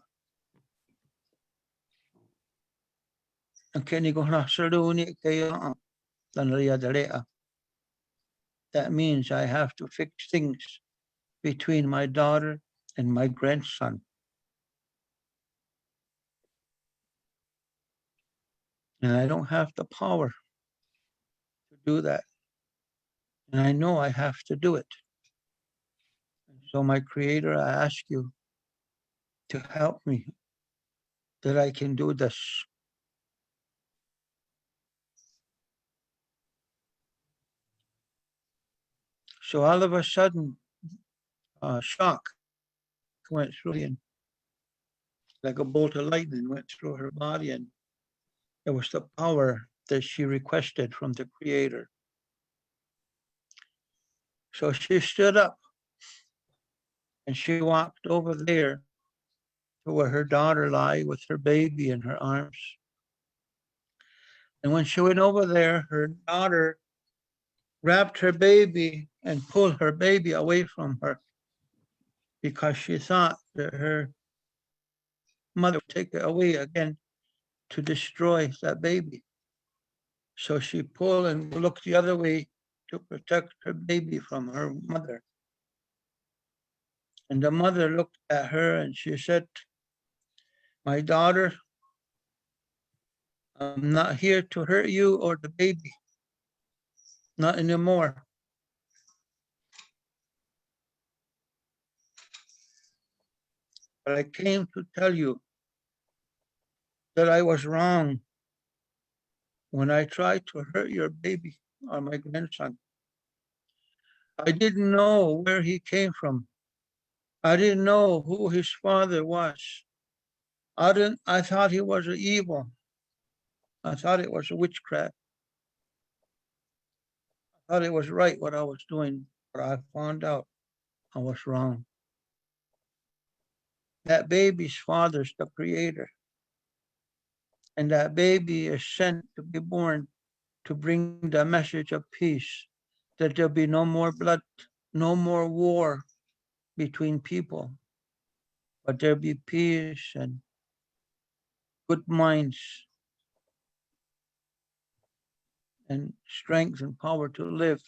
Keni ko na saluni kaya tanriya darea. That means I have to fix things between my daughter and my grandson. And I don't have the power to do that. And I know I have to do it. So my Creator, I ask you to help me that I can do this. So all of a sudden, shock went through me, and like a bolt of lightning went through her body, and it was the power that she requested from the Creator. So she stood up and she walked over there to where her daughter lay with her baby in her arms. And when she went over there, her daughter grabbed her baby and pulled her baby away from her because she thought that her mother would take it away again to destroy that baby. So she pulled and looked the other way to protect her baby from her mother. And the mother looked at her and she said, "My daughter, I'm not here to hurt you or the baby, not anymore. But I came to tell you that I was wrong when I tried to hurt your baby or my grandson. I didn't know where he came from. I didn't know who his father was. I thought he was evil. I thought it was a witchcraft. I thought it was right what I was doing, but I found out I was wrong. That baby's father's the Creator, and that baby is sent to be born to bring the message of peace, that there'll be no more blood, no more war between people, but there'll be peace and good minds and strength and power to live.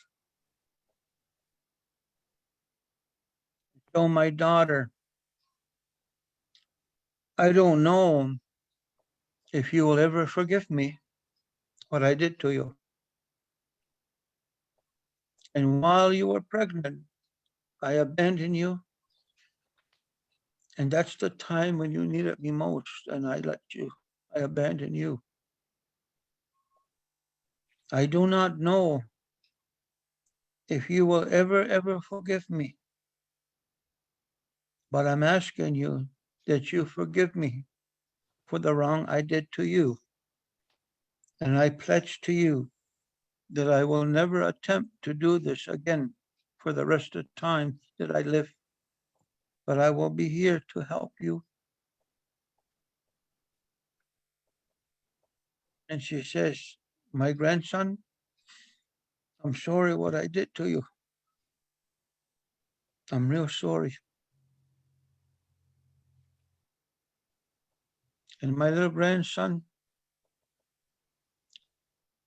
So my daughter, I don't know if you will ever forgive me what I did to you. And while you were pregnant, I abandoned you. And that's the time when you needed me most. And I abandoned you. I do not know if you will ever forgive me. But I'm asking you that you forgive me for the wrong I did to you. And I pledge to you that I will never attempt to do this again for the rest of the time that I live. But I will be here to help you. And she says, "My grandson, I'm sorry what I did to you. I'm real sorry." And my little grandson,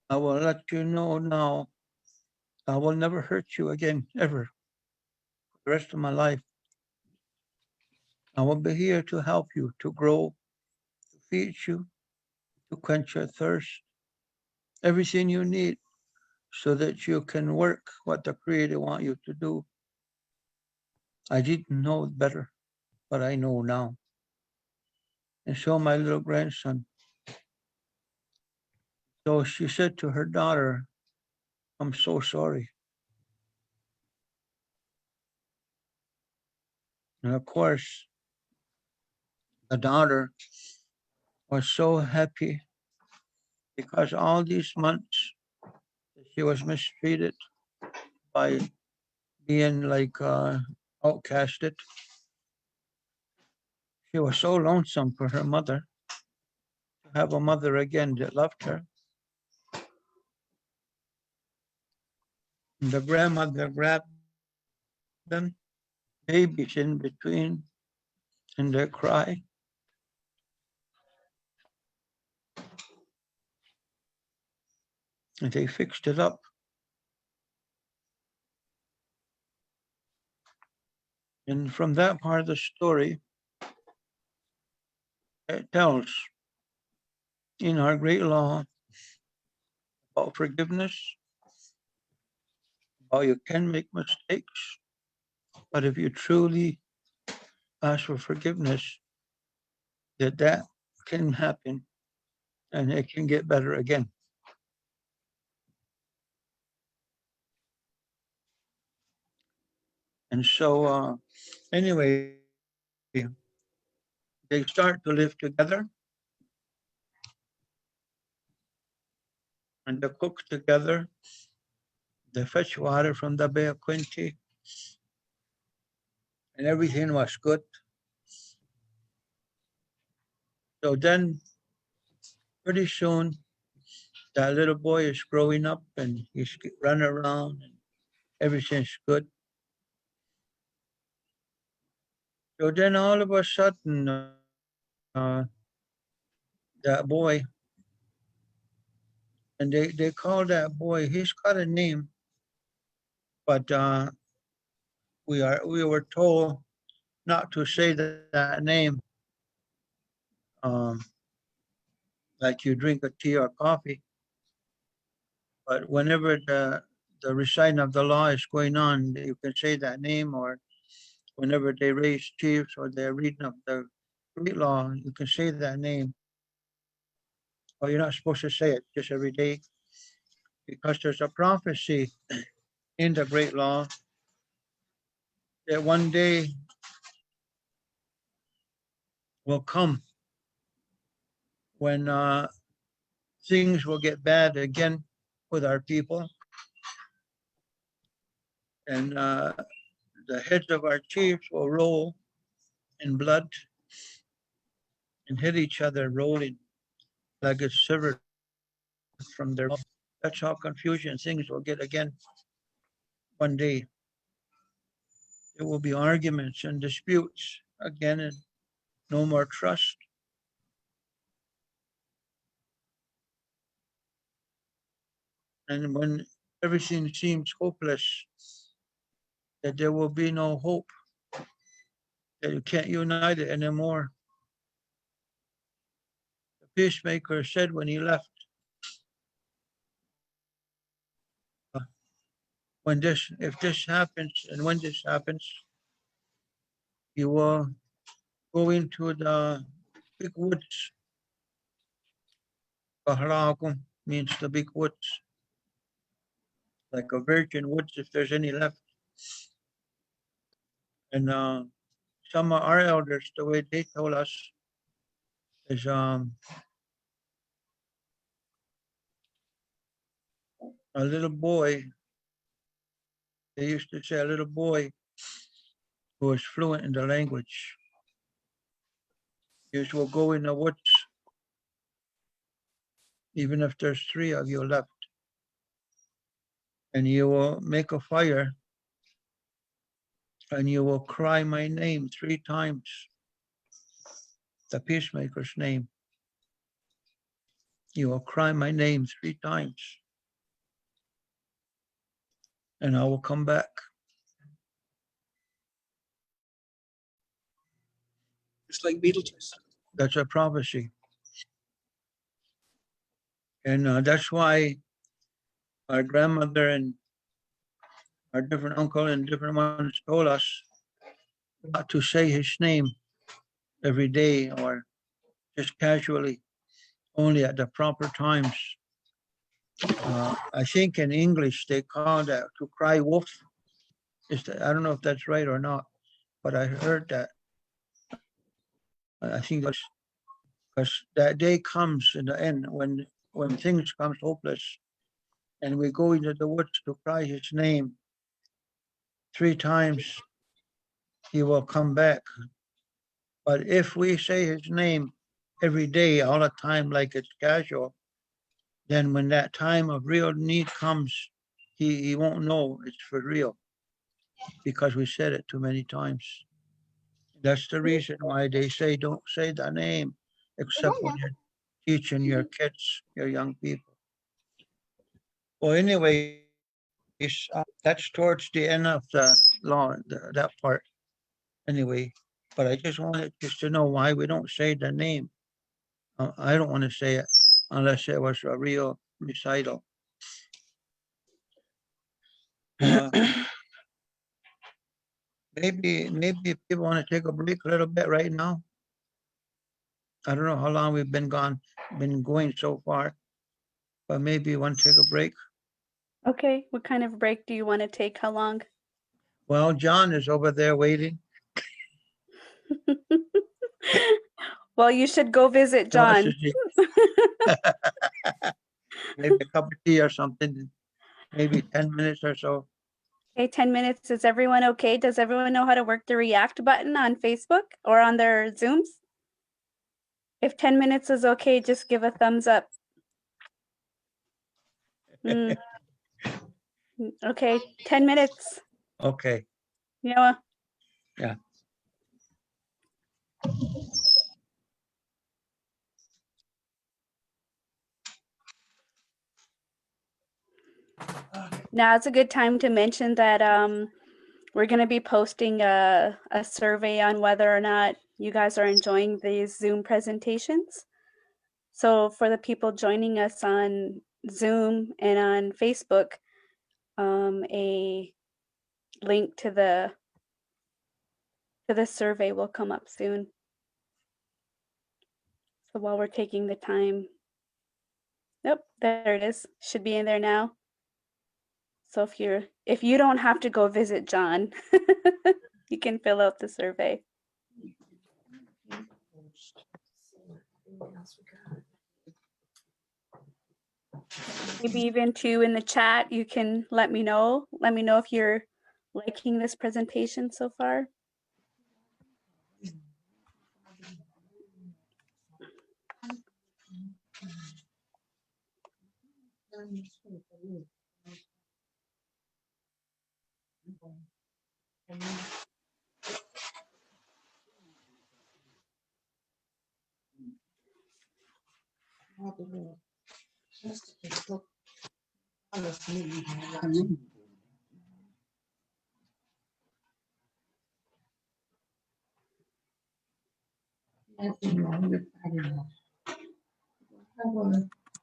I will let you know now, I will never hurt you again, ever, for the rest of my life. I will be here to help you, to grow, to feed you, to quench your thirst, everything you need so that you can work what the Creator wants you to do. I didn't know better, but I know now. And so my little grandson, so she said to her daughter, "I'm so sorry." And of course, the daughter was so happy because all these months she was mistreated by being like outcasted. She was so lonesome for her mother to have a mother again that loved her. And the grandmother grabbed them babies in between and they cry. And they fixed it up. And from that part of the story, it tells in our great law about forgiveness, how you can make mistakes, but if you truly ask for forgiveness, that can happen and it can get better again. And so, anyway, they start to live together and they cook together. They fetch water from the Bay of Quinte, and everything was good. So then, pretty soon, that little boy is growing up and he's running around and everything's good. So then all of a sudden, that boy, and they call that boy, he's got a name, but we were told not to say that name, um, like you drink a tea or coffee. But whenever the reciting of the law is going on, you can say that name, or whenever they raise chiefs or they're reading of the great law, you can say that name. Or you're not supposed to say it just every day, because there's a prophecy in the great law that one day will come when things will get bad again with our people. And the heads of our chiefs will roll in blood and hit each other, rolling like it's severed from their mouth. That's how confusion things will get again one day. There will be arguments and disputes again and no more trust. And when everything seems hopeless, that there will be no hope, that you can't unite it anymore. The peacemaker said when he left, if this happens and when this happens, you will go into the big woods. Kaharakum means the big woods, like a virgin woods if there's any left. And some of our elders, the way they told us, is a little boy. They used to say a little boy who was fluent in the language. You will go in the woods, even if there's 3 of you left, and you will make a fire and you will cry my name 3 times, the peacemaker's name. You will cry my name 3 times, and I will come back. It's like Beetlejuice. That's a prophecy. And that's why our grandmother and our different uncle and different ones told us not to say his name every day or just casually, only at the proper times. I think in English they call that to cry wolf. I don't know if that's right or not, but I heard that. I think that's because that day comes in the end when things comes hopeless, and we go into the woods to cry his name 3 times, he will come back. But if we say his name every day, all the time, like it's casual, then when that time of real need comes, he won't know it's for real. because we said it too many times. That's the reason why they say don't say the name except when you're teaching your kids, your young people. Well, anyways, that's towards the end of the law, that part. Anyway, but I just wanted just to know why we don't say the name. I don't want to say it unless it was a real recital. Uh, maybe if people want to take a break a little bit right now. I don't know how long we've been going so far, but maybe you want to take a break. Okay, what kind of break do you want to take? How long? Well, John is over there waiting. Well, you should go visit Josh John. is maybe a cup of tea or something, maybe 10 minutes or so. Okay, 10 minutes. Is everyone okay? Does everyone know how to work the react button on Facebook or on their Zooms? If 10 minutes is okay, just give a thumbs up. Mm. Okay, 10 minutes. Okay, Yeah. yeah. Now it's a good time to mention that we're going to be posting a survey on whether or not you guys are enjoying these Zoom presentations. So for the people joining us on Zoom and on Facebook, a link to the survey will come up soon. So while we're taking the time, nope, there it is. Should be in there now. So if you don't have to go visit John, you can fill out the survey. Maybe even too in the chat, you can let me know. Let me know if you're liking this presentation so far.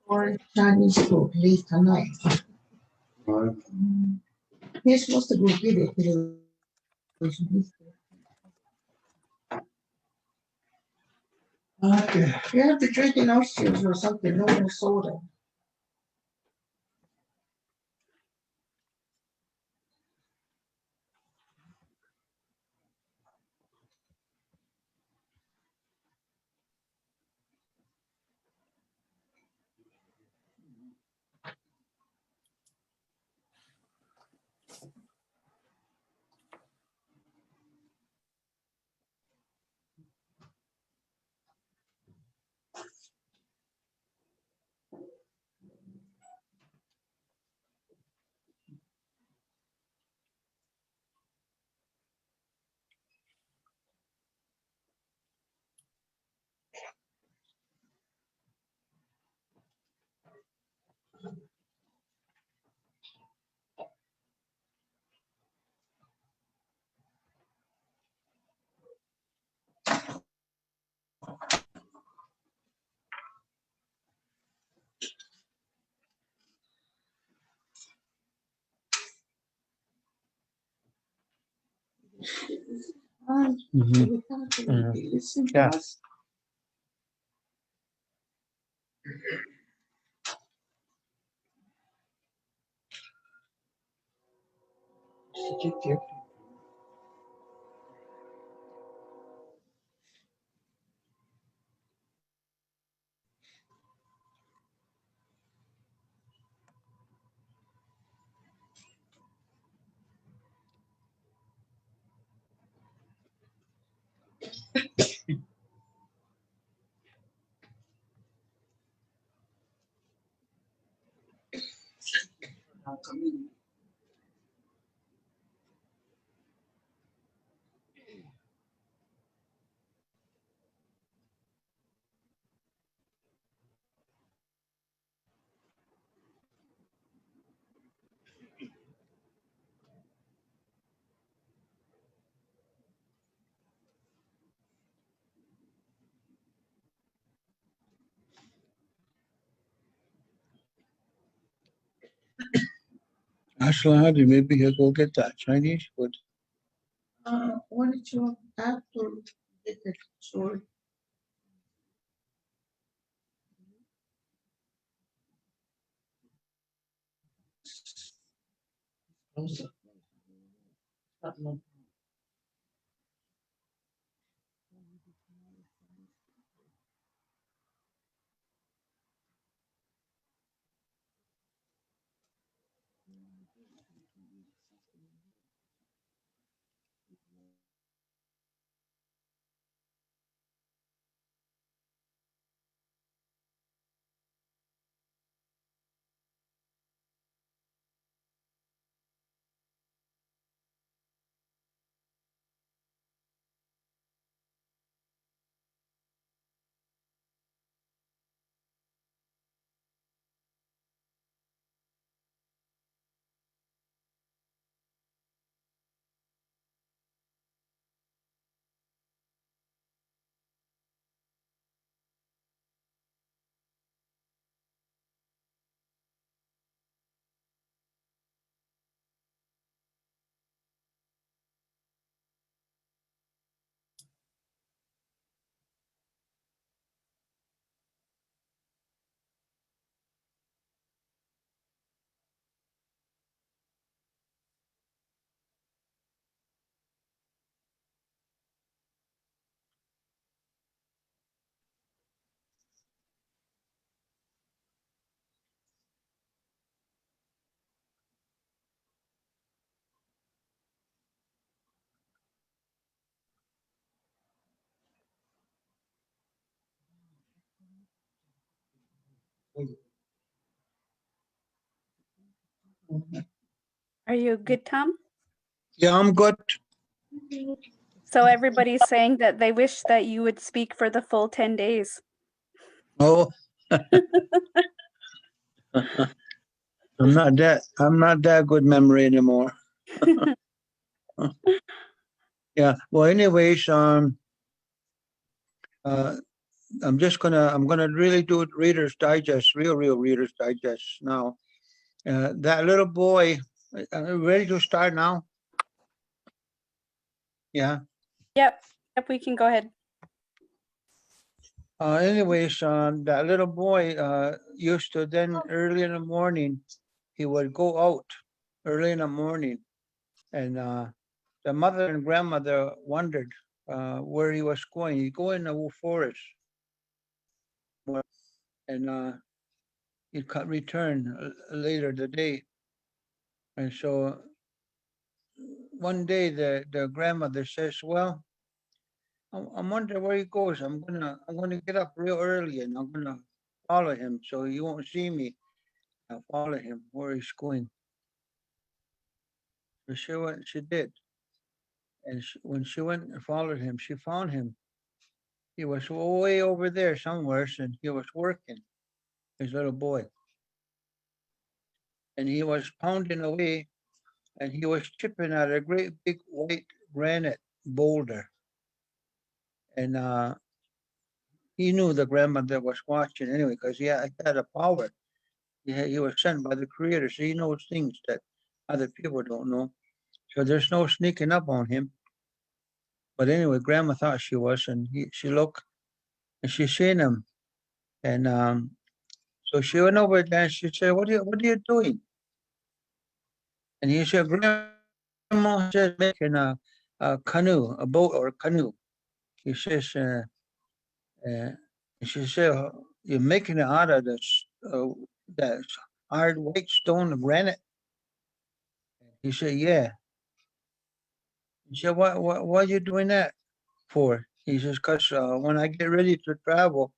Or Chinese food leave tonight. You're supposed to go get it. You have to drink in orange juice or something, no more soda. Yeah. ask Lahadi, maybe he'll go get that Chinese food. Why did you have to get the sword? Are you good, Tom? Yeah, I'm good. So everybody's saying that they wish that you would speak for the full 10 days. Oh. I'm not that good memory anymore. Yeah. Well, anyways, I'm gonna really do it Reader's Digest, real Reader's Digest now. That little boy, ready to start now? Yeah. Yep, we can go ahead. Anyways, that little boy used to then early in the morning, he would go out early in the morning, and the mother and grandmother wondered where he was going. He'd go in the forest, and he'd return later the day. And so one day the grandmother says, "Well, I'm wondering where he goes. I'm gonna get up real early and I'm gonna follow him so he won't see me. I'll follow him where he's going." So she went, she did. And when she went and followed him, she found him. He was way over there somewhere, and he was working, his little boy. And he was pounding away, and he was chipping at a great big white granite boulder. And he knew the grandmother was watching anyway, because he had a power. He was sent by the Creator, so he knows things that other people don't know. So there's no sneaking up on him. But anyway, Grandma thought she was, and she looked, and she seen him, and so she went over there and she said, what are you doing?" And he said, "Grandma says making a canoe, a boat or a canoe." He says, she said, "You're making it out of this, that hard white stone of granite?" He said, "Yeah." He said, what are you doing that for?" He says, "Because when I get ready to travel,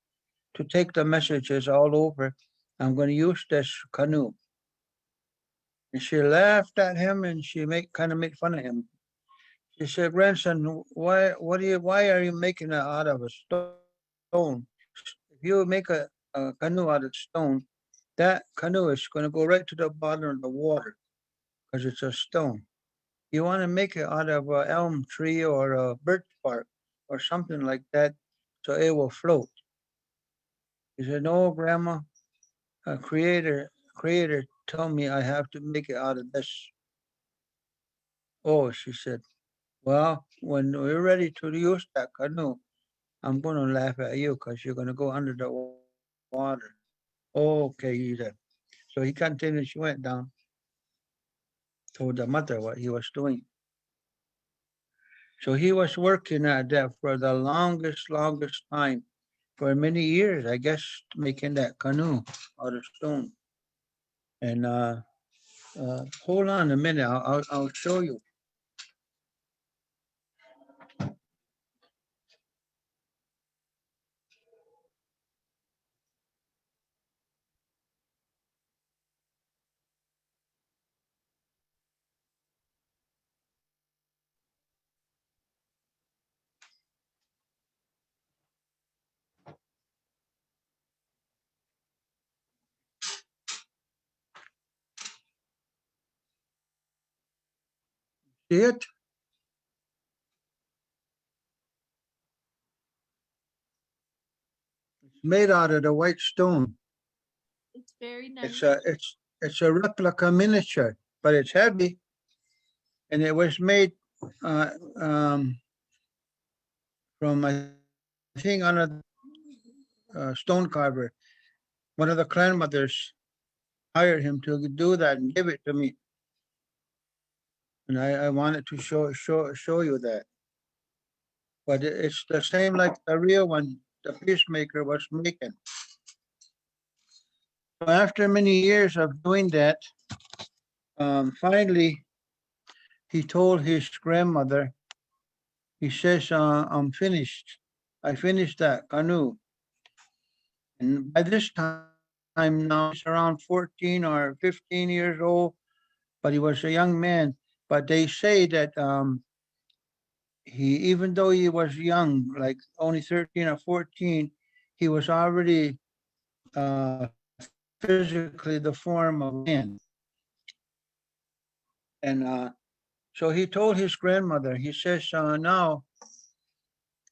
to take the messages all over, I'm going to use this canoe." And she laughed at him and she kind of made fun of him. She said, "Grandson, why are you making it out of a stone? If you make a canoe out of stone, that canoe is going to go right to the bottom of the water because it's a stone. You want to make it out of an elm tree or a birch bark or something like that, so it will float." He said, "No, Grandma, creator tell me I have to make it out of this. Oh, she said, well, when we're ready to use that canoe, I'm going to laugh at you because you're going to go under the water. Oh, okay, he said. So he continued, she went down, told the mother what he was doing. So he was working at that for the longest time, for many years, I guess, making that canoe out of stone. And hold on a minute, I'll show you. See it? It's made out of the white stone. It's very nice. It's a replica miniature, but it's heavy, and it was made uh, um, from I think on a stone carver. One of the grandmothers hired him to do that and give it to me, and I wanted to show you that. But it's the same like the real one the peacemaker was making. So after many years of doing that, finally he told his grandmother, he says, I'm finished. I finished that canoe. And by this time now, he's around 14 or 15 years old, but he was a young man. But they say that even though he was young, like only 13 or 14, he was already physically the form of man. And so he told his grandmother, he says, now,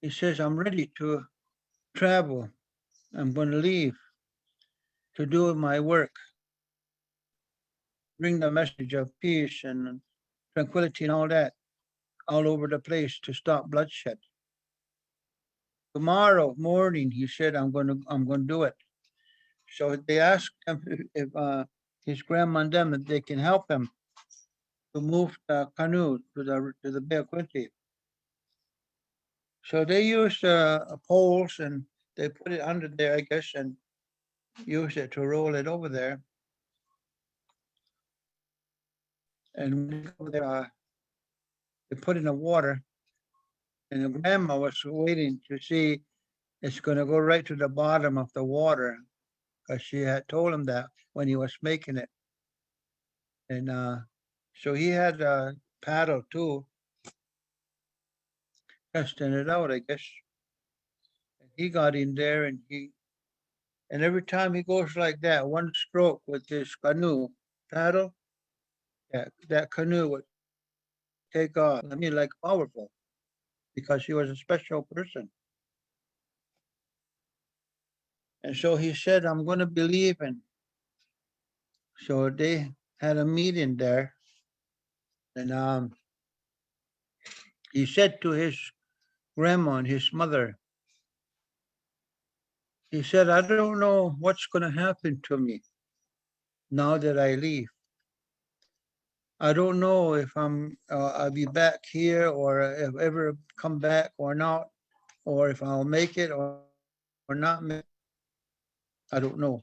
he says, I'm ready to travel. I'm going to leave to do my work, bring the message of peace and tranquility and all that all over the place to stop bloodshed. Tomorrow morning, he said, I'm going to do it. So they asked him if his grandma and them, if they can help him to move the canoe to the Bay of Quinte. So they used poles and they put it under there, I guess, and used it to roll it over there. And they put it in the water. And the grandma was waiting to see it's going to go right to the bottom of the water because she had told him that when he was making it. And so he had a paddle too, testing it out, I guess. And he got in there and every time he goes like that, one stroke with his canoe paddle, that canoe would take off. I mean, like powerful, because he was a special person. And so he said, I'm going to believe in. So they had a meeting there. And he said to his grandma and his mother, he said, I don't know what's going to happen to me now that I leave. I don't know if I'll be back here or if ever come back or not, or if I'll make it or not make it. I don't know.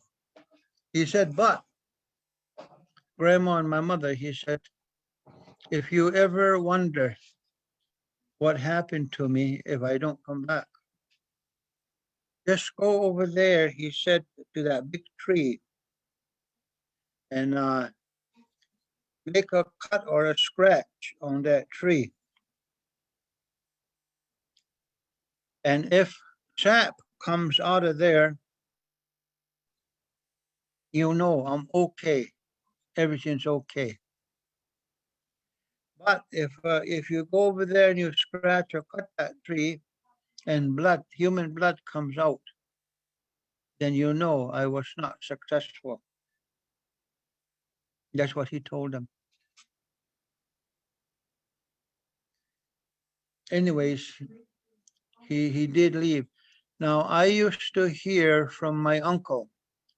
He said, but grandma and my mother, he said, if you ever wonder what happened to me if I don't come back, just go over there, he said, to that big tree and make a cut or a scratch on that tree. And if sap comes out of there, you know I'm okay. Everything's okay. But if you go over there and you scratch or cut that tree and human blood comes out, then you know I was not successful. That's what he told them. Anyways, he did leave. Now, I used to hear from my uncle.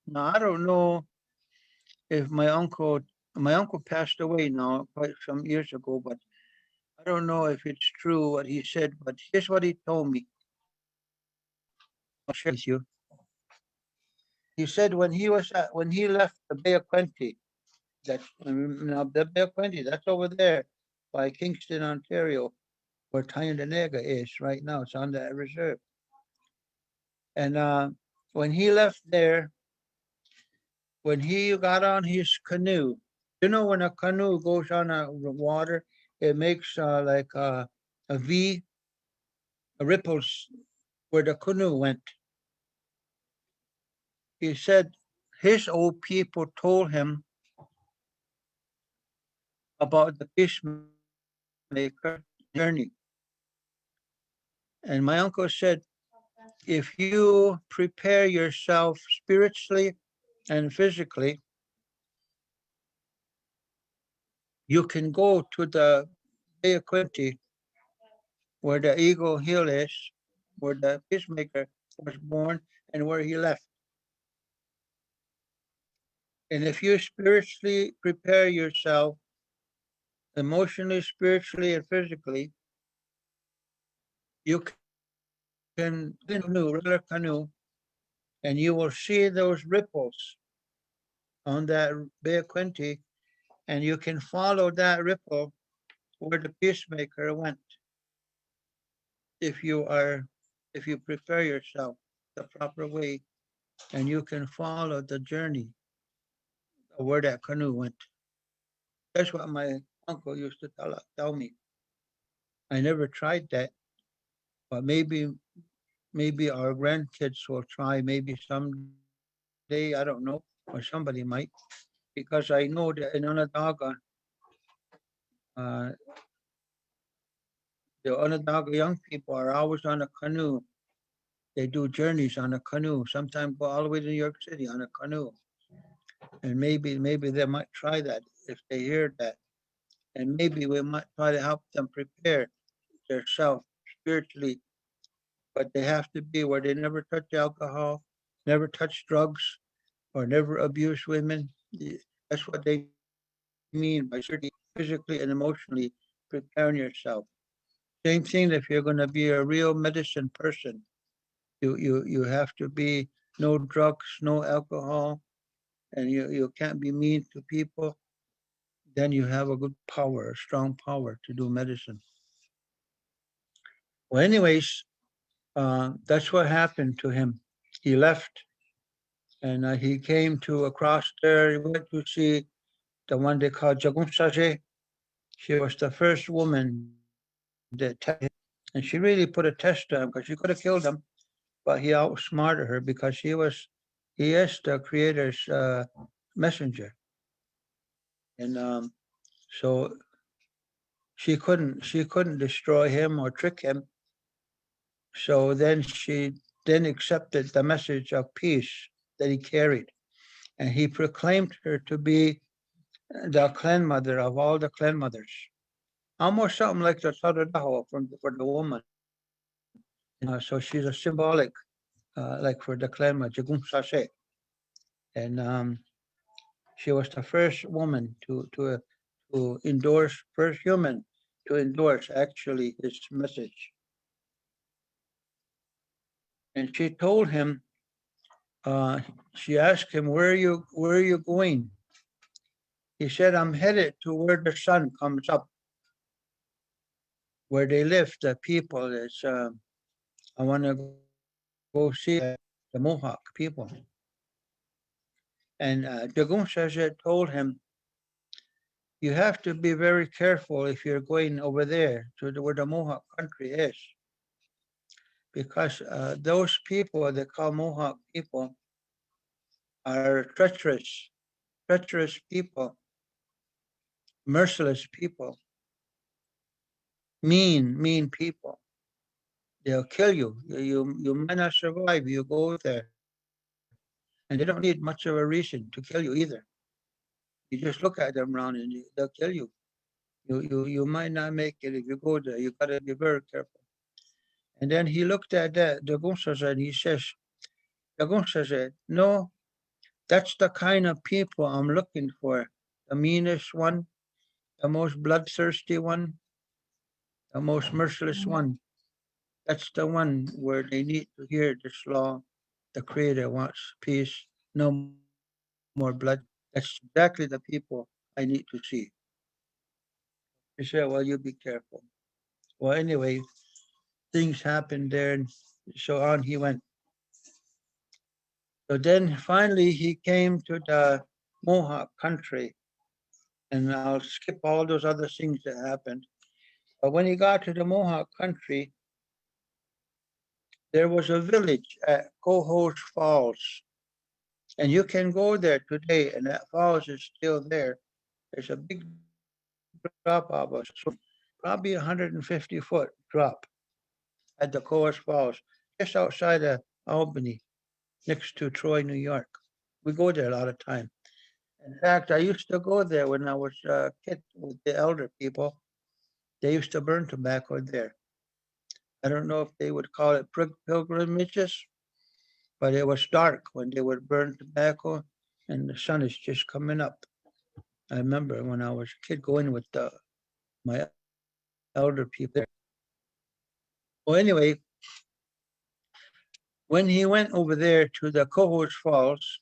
Now, I don't know if my uncle passed away now quite some years ago, but I don't know if it's true what he said, but here's what he told me. I'll share with you. He said when he left the Bay of Quinte, now the Bay of Quinte, that's over there by Kingston, Ontario, where Tyendinaga is right now. It's on the reserve. And when he left there, when he got on his canoe, when a canoe goes on the water, it makes like a V, a ripples where the canoe went. He said his old people told him about the peacemaker journey. And my uncle said, if you prepare yourself spiritually and physically, you can go to the Bay of Quinte, where the Eagle Hill is, where the peacemaker was born, and where he left. And if you spiritually prepare yourself, emotionally, spiritually, and physically, you can canoe, regular canoe, and you will see those ripples on that Bay of Quinte, and you can follow that ripple where the peacemaker went. If you prepare yourself the proper way, and you can follow the journey of where that canoe went. That's what my uncle used to tell me. I never tried that, but maybe our grandkids will try. Maybe someday, I don't know, or somebody might, because I know that in Onondaga, the Onondaga young people are always on a canoe. They do journeys on a canoe. Sometimes go all the way to New York City on a canoe. And maybe they might try that if they hear that. And maybe we might try to help them prepare themselves spiritually. But they have to be where they never touch alcohol, never touch drugs, or never abuse women. That's what they mean by physically and emotionally preparing yourself. Same thing if you're going to be a real medicine person. You have to be no drugs, no alcohol, and you can't be mean to people. Then you have a good power, a strong power to do medicine. Well, anyways, that's what happened to him. He left, and he came to across there. He went to see the one they call Jagun Saje. She was the first woman that tested him, and she really put a test on him because she could have killed him, but he outsmarted her because he is the creator's messenger, and so she couldn't destroy him or trick him. So then she accepted the message of peace that he carried, and he proclaimed her to be the clan mother of all the clan mothers, almost something like the Saradaho for the woman. So she's a symbolic, like for the clan mother, Jagun Sase, and she was the first woman to endorse, first human to endorse actually his message. And she told him, she asked him, where are you going? He said, I'm headed to where the sun comes up, where they live, the people. I want to go see the Mohawk people. And Jagun Saje told him, you have to be very careful if you're going over there to where the Mohawk country is. Because those people they call Mohawk people are treacherous people, merciless people, mean people. They'll kill you. You might not survive. You go there. And they don't need much of a reason to kill you either. You just look at them around and they'll kill you. You might not make it if you go there. You gotta be very careful. And then he looked at that, the Gunsa and he says, the Gunsa said, no, that's the kind of people I'm looking for. The meanest one, the most bloodthirsty one, the most merciless one. That's the one where they need to hear this law. The Creator wants peace, no more blood. That's exactly the people I need to see. He said, well, you be careful. Well, anyway, things happened there, and so on he went. So then finally he came to the Mohawk country, and I'll skip all those other things that happened. But when he got to the Mohawk country, there was a village at Cohoes Falls, and you can go there today, and that falls is still there. There's a big drop off, probably 150-foot drop at the Cohoes Falls, just outside of Albany, next to Troy, New York. We go there a lot of time. In fact, I used to go there when I was a kid with the elder people. They used to burn tobacco there. I don't know if they would call it pilgrimages, but it was dark when they would burn tobacco and the sun is just coming up. I remember when I was a kid going with my elder people there. Well, anyway, when he went over there to the Cohoes Falls,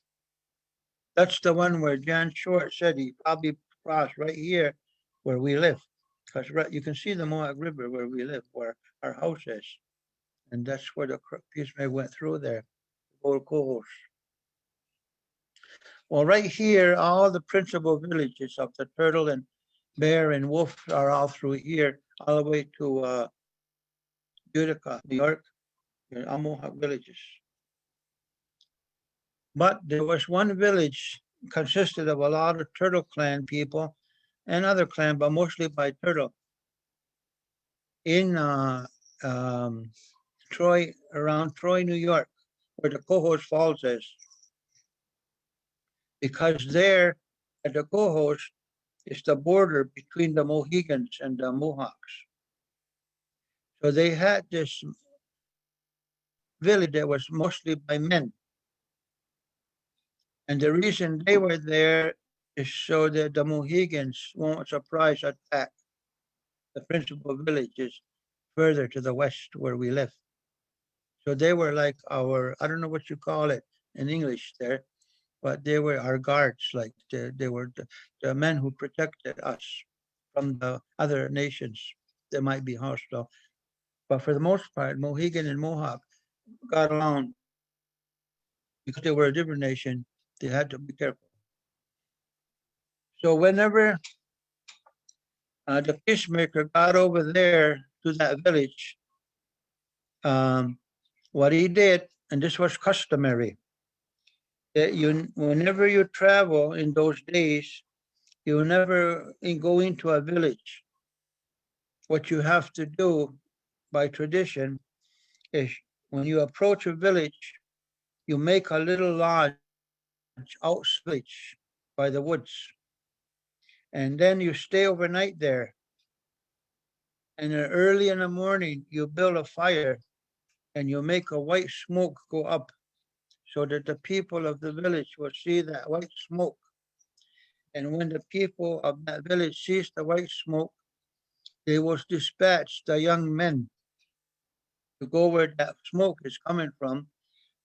that's the one where John Short said he probably crossed right here where we live. Because right, you can see the Mohawk River where we live, where our house is. And that's where the peacemaker went through there, old Cohoes. Well, right here, all the principal villages of the Turtle and Bear and Wolf are all through here, all the way to Utica, New York, and all Mohawk villages. But there was one village consisted of a lot of Turtle Clan people and other clan, but mostly by Turtle, in Troy, around Troy, New York, where the Cohoes Falls is. Because there at the Cohoes is the border between the Mohegans and the Mohawks. So they had this village that was mostly by men. And the reason they were there is so that the Mohegans won't surprise attack the principal villages further to the west where we live. So they were like our, I don't know what you call it in English there, but they were our guards, like they were the men who protected us from the other nations that might be hostile. But for the most part, Mohegan and Mohawk got along because they were a different nation. They had to be careful. So whenever the peacemaker got over there to that village, what he did, and this was customary, that whenever you travel in those days, you never go into a village. What you have to do by tradition is when you approach a village, you make a little lodge outside by the woods. And then you stay overnight there. And then early in the morning, you build a fire and you make a white smoke go up so that the people of the village will see that white smoke. And when the people of that village sees the white smoke, they will dispatch the young men to go where that smoke is coming from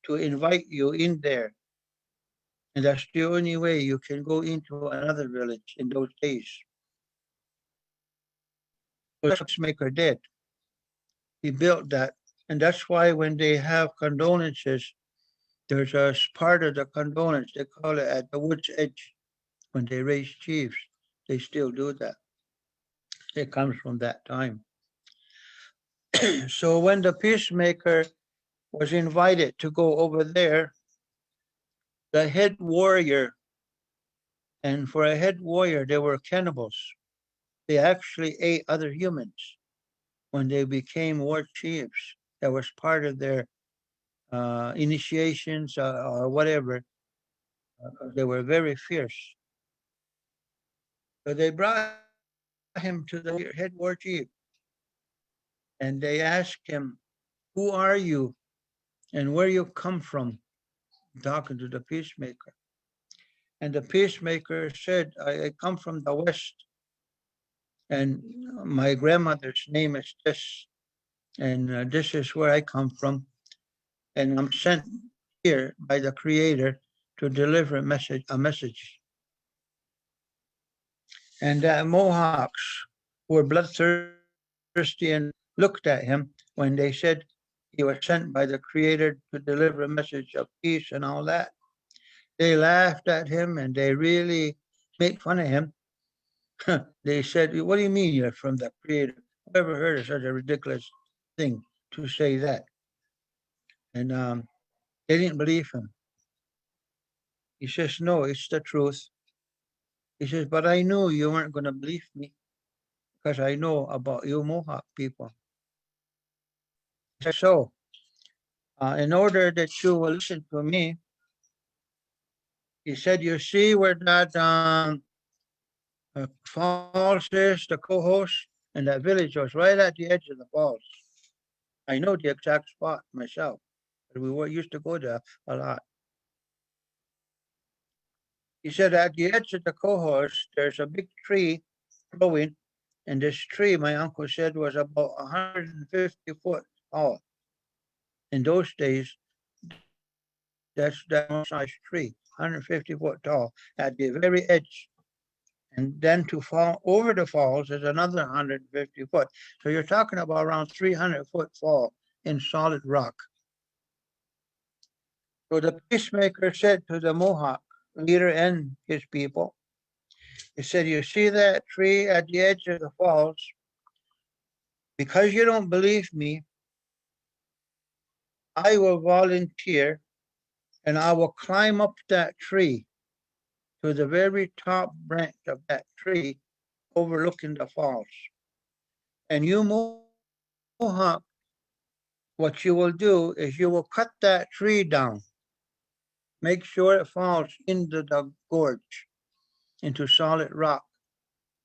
to invite you in there. And that's the only way you can go into another village in those days. So that's what Peacemaker did. He built that. And that's why when they have condolences, there's a part of the condolence, they call it at the wood's edge. When they raise chiefs, they still do that. It comes from that time. So when the peacemaker was invited to go over there, the head warrior, and for a head warrior, they were cannibals. They actually ate other humans when they became war chiefs. That was part of their initiations or whatever. They were very fierce. So they brought him to the head war chief and they asked him, who are you and where you come from? Talking to the peacemaker. And the peacemaker said, I come from the West and my grandmother's name is this, and this is where I come from. And I'm sent here by the Creator to deliver a message. And the Mohawks were bloodthirsty and looked at him when they said he was sent by the Creator to deliver a message of peace and all that. They laughed at him and they really made fun of him. They said, what do you mean you're from the Creator? I've never heard of such a ridiculous thing to say that. And they didn't believe him. He says, no, it's the truth. He says, but I knew you weren't going to believe me because I know about you Mohawk people. So, in order that you will listen to me, he said, you see where that falls is, the co-host, and that village was right at the edge of the falls. I know the exact spot myself, but we used to go there a lot. He said, at the edge of the co-host, there's a big tree growing, and this tree, my uncle said, was about 150 foot tall. In those days, that's that size tree, 150 foot tall, at the very edge. And then to fall over the falls is another 150 foot. So you're talking about around 300 foot fall in solid rock. So the peacemaker said to the Mohawk leader and his people, he said, you see that tree at the edge of the falls? Because you don't believe me, I will volunteer and I will climb up that tree to the very top branch of that tree overlooking the falls. And you Mohawk, what you will do is you will cut that tree down. Make sure it falls into the gorge, into solid rock.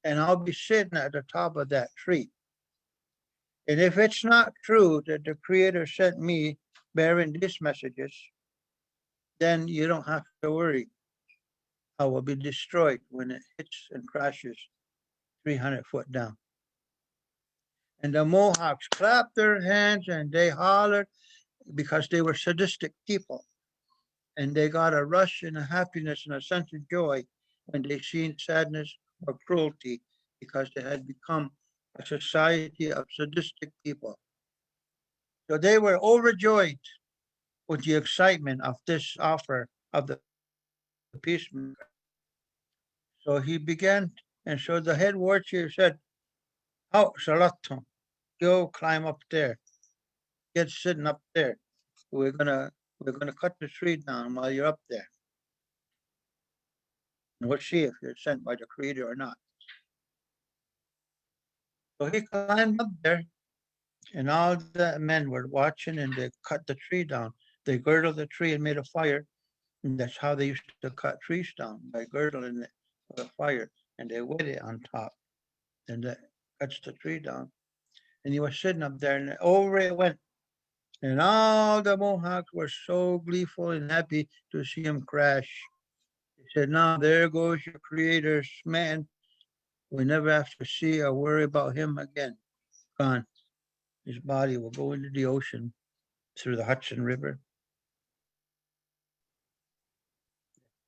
And I'll be sitting at the top of that tree. And if it's not true that the Creator sent me bearing these messages, then you don't have to worry. I will be destroyed when it hits and crashes 300 foot down. And the Mohawks clapped their hands and they hollered because they were sadistic people. And they got a rush and a happiness and a sense of joy when they seen sadness or cruelty because they had become a society of sadistic people. So they were overjoyed with the excitement of this offer of the peacemaker. So he began, and so the head war chief said, "Oh, Salato, go climb up there. Get sitting up there. We're gonna cut the tree down while you're up there. And we'll see if you're sent by the Creator or not." So he climbed up there, and all the men were watching, and they cut the tree down. They girdled the tree and made a fire, and that's how they used to cut trees down, by girdling it with a fire, and they wet it on top, and that cuts the tree down. And he was sitting up there, and over it went. And all the Mohawks were so gleeful and happy to see him crash. He said, now there goes your Creator's man. We never have to see or worry about him again. Gone. His body will go into the ocean through the Hudson River.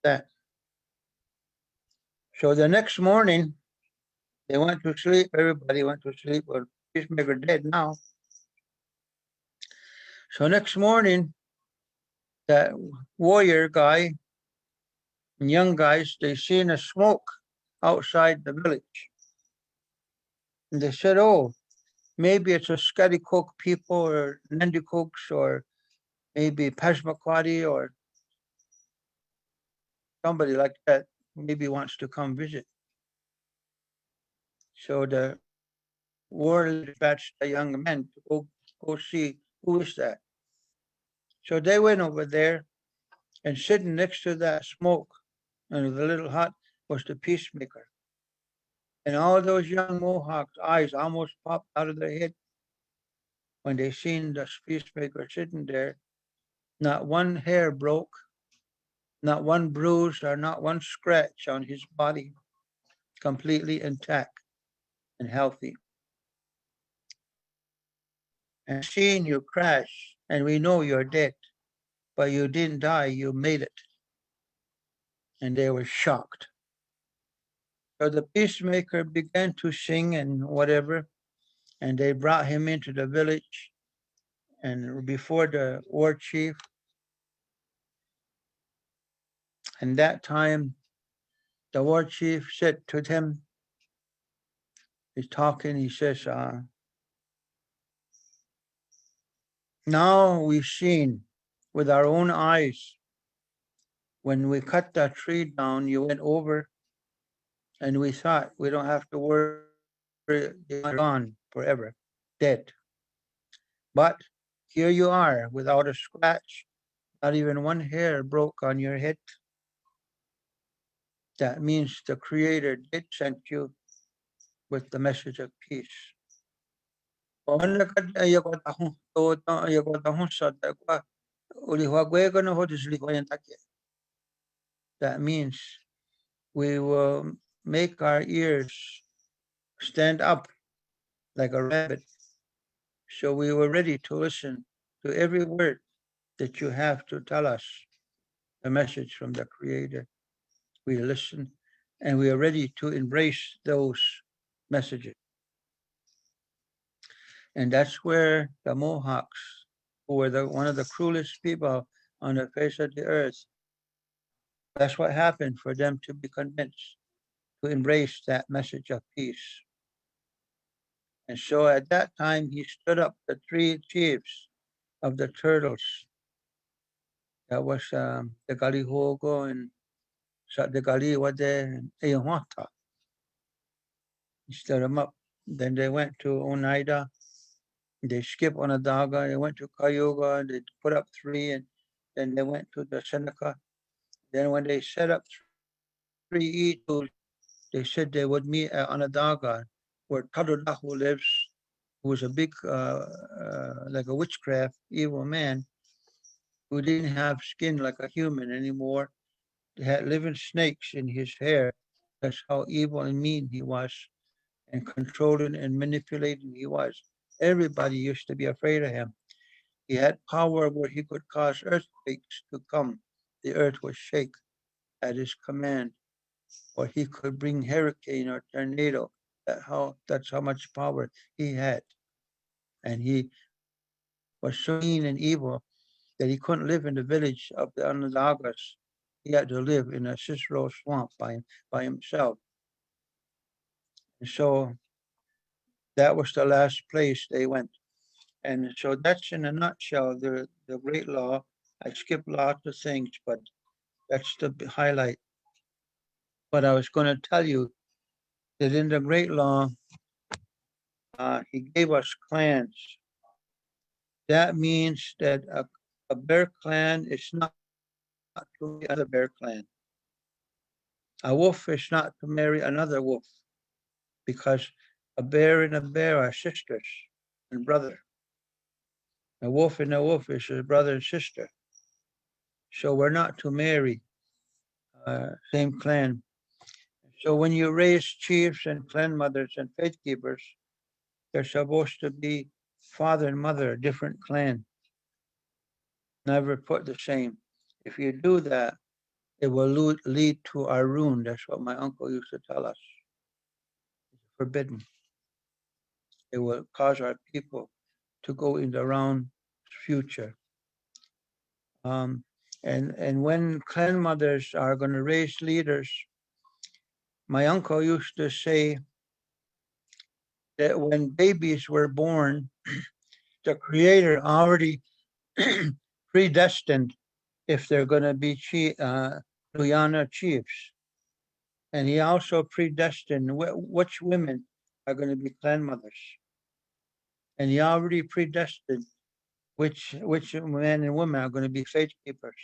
That. So the next morning, they went to sleep. Everybody went to sleep. Well, Peacemaker dead now. So next morning, that warrior guy and young guys, they seen a smoke outside the village. And they said, oh, maybe it's a Scotticoke people or Nandicokes or maybe Passamaquoddy or somebody like that maybe wants to come visit. So the war dispatched the young men to go see who is that. So they went over there, and sitting next to that smoke in the little hut was the peacemaker. And all those young Mohawks' eyes almost popped out of their head when they seen the peacemaker sitting there. Not one hair broke, not one bruise, or not one scratch on his body, completely intact and healthy. And seeing you crash, and we know you're dead, but you didn't die, you made it. And they were shocked. So the peacemaker began to sing and whatever, and they brought him into the village and before the war chief. And that time, the war chief said to him, he's talking, he says, now we've seen with our own eyes, when we cut that tree down, you went over, and we thought we don't have to worry, they're gone forever, dead. But here you are without a scratch, not even one hair broke on your head. That means the Creator did send you with the message of peace. That means we will make our ears stand up like a rabbit. So we were ready to listen to every word that you have to tell us, a message from the Creator. We listen and we are ready to embrace those messages. And that's where the Mohawks, who were one of the cruelest people on the face of the earth, that's what happened for them to be convinced to embrace that message of peace. And so at that time, he stood up the three chiefs of the turtles. That was the Galihogo and the Galiwade and Eohata. He stood them up. Then they went to Oneida. They skipped Onondaga. They went to Cayuga. They put up three, and then they went to the Seneca. Then when they set up three E2s, they said they would meet at Onondaga, where Tadodahu lives, who was a big, like a witchcraft, evil man, who didn't have skin like a human anymore. He had living snakes in his hair. That's how evil and mean he was, and controlling and manipulating he was. Everybody used to be afraid of him. He had power where he could cause earthquakes to come. The earth would shake at his command. Or he could bring hurricane or tornado. That's how much power he had. And he was so mean and evil that he couldn't live in the village of the Onondagas. He had to live in a Cicero swamp by himself. And so that was the last place they went. And so that's in a nutshell the great law. I skipped lots of things, but that's the highlight. But I was going to tell you that in the great law, he gave us clans. That means that a bear clan is not to marry another bear clan. A wolf is not to marry another wolf, because a bear and a bear are sisters and brother. A wolf and a wolf is a brother and sister. So we're not to marry same clan. So when you raise chiefs and clan mothers and faith keepers, they're supposed to be father and mother, a different clan. Never put the same. If you do that, it will lead to our ruin. That's what my uncle used to tell us. It's forbidden. It will cause our people to go in the wrong future. And when clan mothers are going to raise leaders, my uncle used to say that when babies were born, the Creator already predestined if they're going to be Luyana chiefs. And he also predestined which women are going to be clan mothers. And he already predestined which men and women are going to be faith keepers.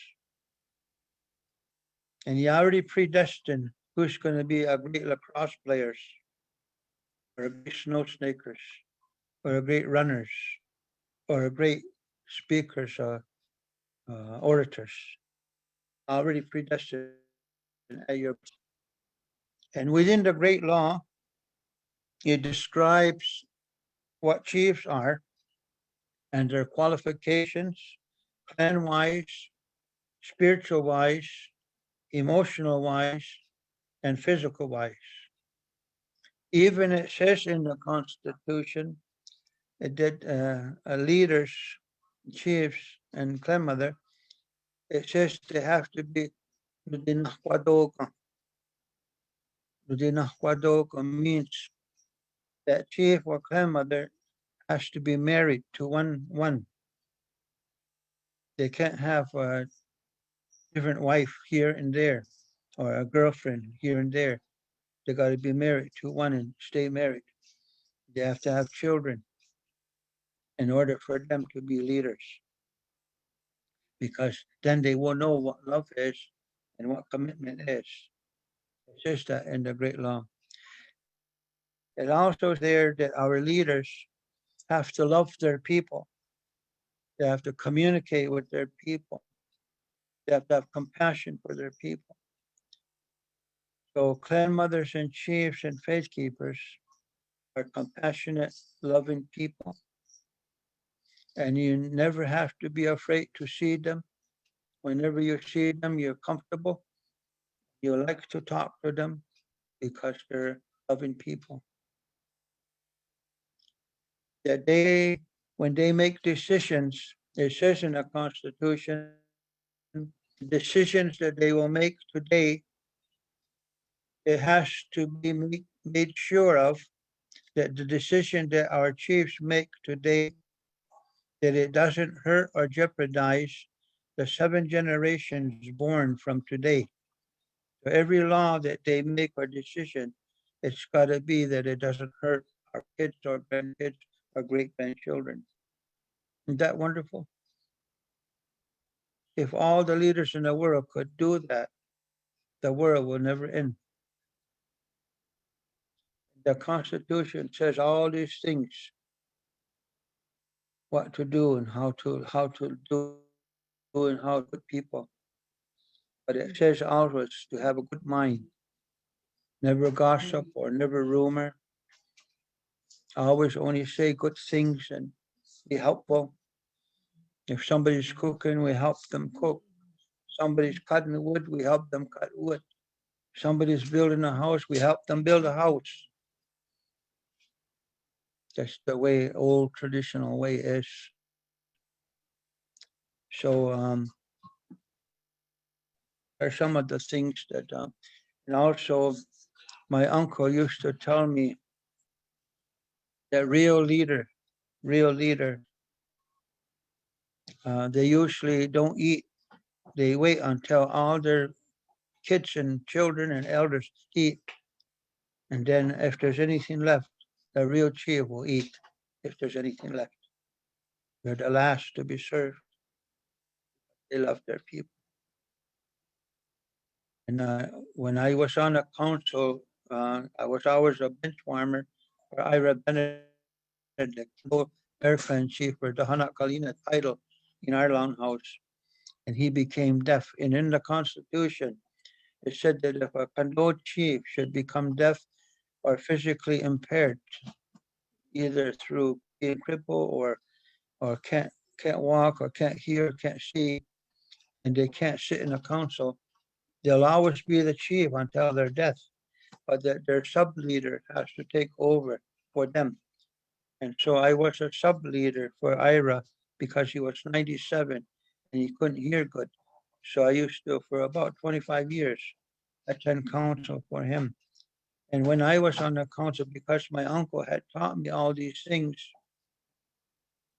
And he already predestined who's going to be a great lacrosse players. or great snow snakers, or great runners, or great speakers, orators, already predestined at your. And within the great law, it describes what chiefs are and their qualifications, clan-wise, spiritual-wise, emotional-wise, and physical-wise. Even it says in the Constitution that leaders, chiefs, and clan mother, it says they have to be Ludinahwadoga. Ludinahwadoga means that chief or clan mother has to be married to one. They can't have a different wife here and there, or a girlfriend here and there. They got to be married to one and stay married. They have to have children in order for them to be leaders, because then they will know what love is and what commitment is. It says that in the Great Law. It also is there that our leaders have to love their people. They have to communicate with their people. They have to have compassion for their people. So clan mothers and chiefs and faith keepers are compassionate, loving people. And you never have to be afraid to see them. Whenever you see them, you're comfortable. You like to talk to them because they're loving people. That when they make decisions, it says in the Constitution, decisions that they will make today, it has to be made sure of that the decision that our chiefs make today, that it doesn't hurt or jeopardize the 7 generations born from today. So every law that they make or decision, it's got to be that it doesn't hurt our kids or grandkids or great-grandchildren. Isn't that wonderful? If all the leaders in the world could do that, the world will never end. The Constitution says all these things, what to do and how to do and how to put people. But it says always to have a good mind, never gossip or never rumor. Always only say good things and be helpful. If somebody's cooking, we help them cook. Somebody's cutting wood, we help them cut wood. Somebody's building a house, we help them build a house. That's the way, old traditional way is. So are some of the things that, and also my uncle used to tell me that real leader, they usually don't eat. They wait until all their kids and children and elders eat. And then if there's anything left, the real chief will eat if there's anything left. They're the last to be served. They love their people. And when I was on the council, I was always a bench warmer for Ira Benedict, aircraft chief for the Hanakalina title in our longhouse. And he became deaf. And in the Constitution, it said that if a Kando chief should become deaf or physically impaired, either through being crippled or can't walk or can't hear, can't see, and they can't sit in a council, they'll always be the chief until their death, but their sub-leader has to take over for them. And so I was a sub-leader for Ira because he was 97 and he couldn't hear good. So I used to, for about 25 years, attend council for him. And when I was on the council, because my uncle had taught me all these things,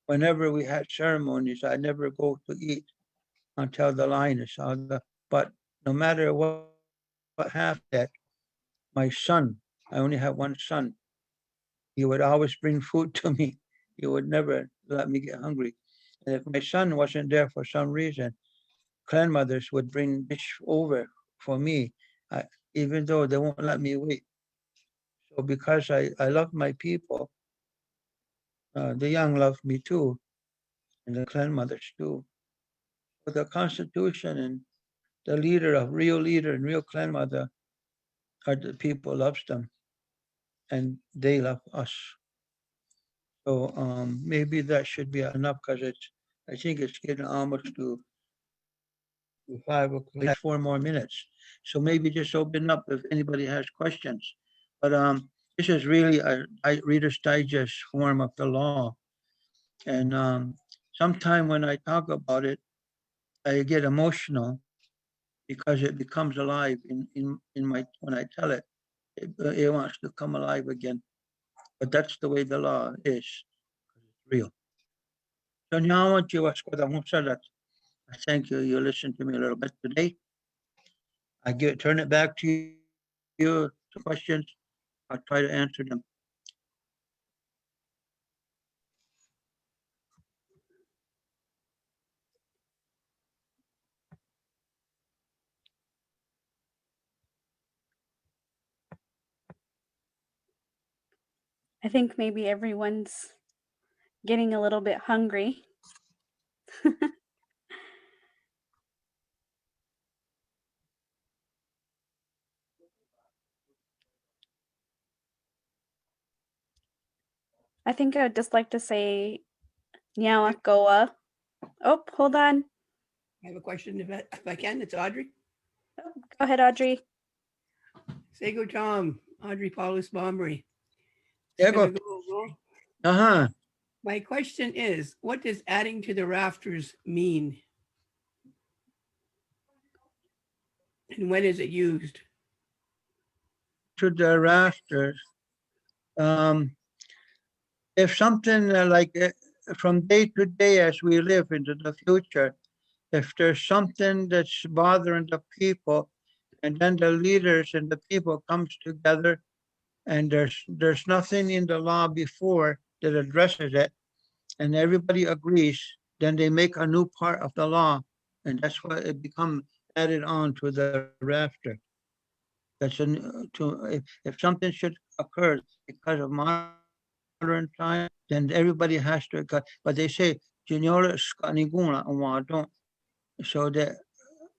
whenever we had ceremonies, I never go to eat until the line is out. But no matter what happened, my son, I only have one son, he would always bring food to me. He would never let me get hungry. And if my son wasn't there for some reason, grandmothers would bring dish over for me, even though they won't let me wait. So because I love my people, the young love me too, and the clan mothers too. But the Constitution and the real leader and real clan mother are the people loves them, and they love us. So maybe that should be enough because I think it's getting almost to 5 o'clock. We have 4 more minutes. So maybe just open up if anybody has questions. But this is really a Reader's Digest form of the law. And sometime when I talk about it, I get emotional because it becomes alive in my, when I tell it, it wants to come alive again. But that's the way the law is. It's real. So now I want you to thank you. You listened to me a little bit today. Turn it back to you. To questions. I'll try to answer them. I think maybe everyone's getting a little bit hungry. I think I would just like to say Nyawa Goa. Oh, hold on. I have a question if I can. It's Audrey. Go ahead, Audrey. Sego Tom, Audrey Paulus Bombery. Sego. Uh-huh. My question is, what does adding to the rafters mean? And when is it used? To the rafters. If something from day to day as we live into the future, if there's something that's bothering the people, and then the leaders and the people comes together, and there's nothing in the law before that addresses it, and everybody agrees, then they make a new part of the law, and that's why it becomes added on to the rafter. That's if something should occur because of modern time, then everybody has to. But they say, so that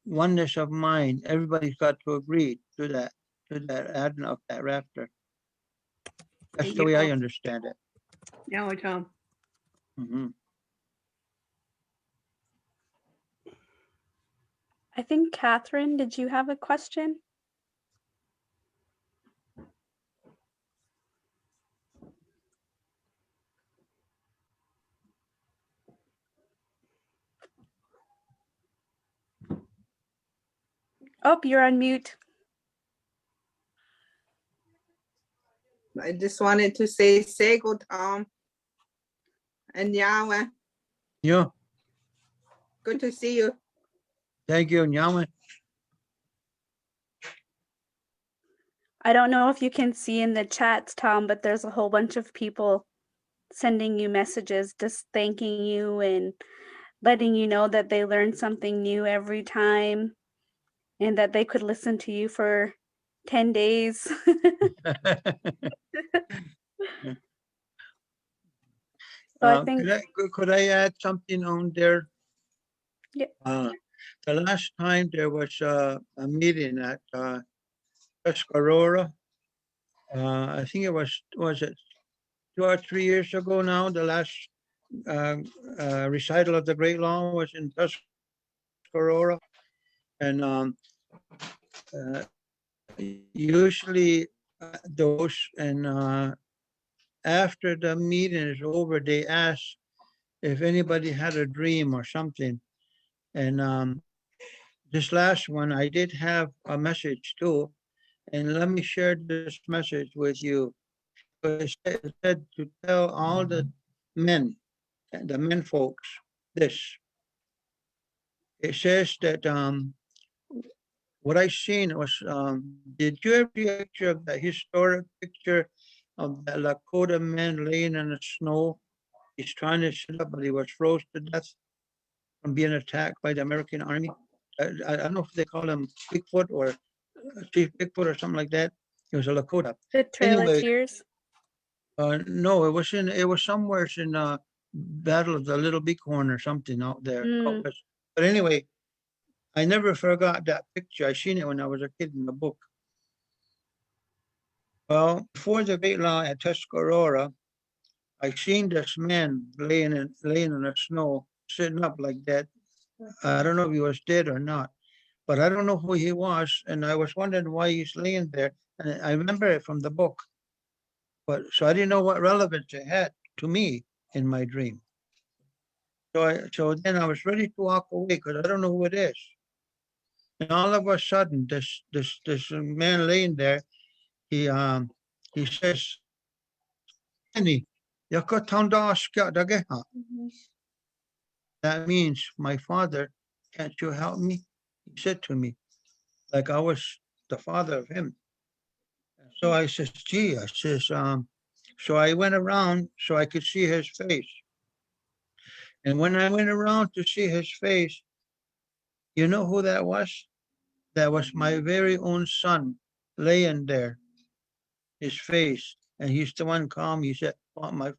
oneness of mind, everybody's got to agree to that adding of that rafter. That's the way I understand it. Now, Tom. Mhm. I think Catherine, did you have a question? Oh, you're on mute. I just wanted to say Sego Tom and Yahweh. Yeah. Good to see you. Thank you, Nyawa. I don't know if you can see in the chats, Tom, but there's a whole bunch of people sending you messages just thanking you and letting you know that they learn something new every time and that they could listen to you for 10 days. So I think, Could I add something on there? yeah. The last time there was a meeting at Tuscarora. I think it was it 2 or 3 years ago now? The last recital of the Great Law was in Tuscarora, and usually those and after the meeting is over, they ask if anybody had a dream or something, and this last one, I did have a message too, and let me share this message with you. It said to tell all the men folks this. It says that what I seen was, did you ever see a picture of the historic picture of the Lakota man laying in the snow? He's trying to sit up, but he was froze to death from being attacked by the American army. I don't know if they call him Bigfoot or Chief Bigfoot or something like that. It was a Lakota. The Trail of Anyway, Tears. no, it was somewhere in Battle of the Little Bighorn or something out there. Mm. But anyway, I never forgot that picture. I seen it when I was a kid in the book. Well, before the Great Law at Tuscarora, I seen this man laying in the snow, sitting up like that. I don't know if he was dead or not, but I don't know who he was, and I was wondering why he's laying there. And I remember it from the book, but so I didn't know what relevance it had to me in my dream. So then I was ready to walk away because I don't know who it is. And all of a sudden, this man laying there, he says, "Annie, that means, my father, can't you help me?" He said to me, like I was the father of him. So I says, gee, I says, so I went around so I could see his face. And when I went around to see his face, you know who that was? That was my very own son laying there, his face. And he's the one calm. He said, "Oh, my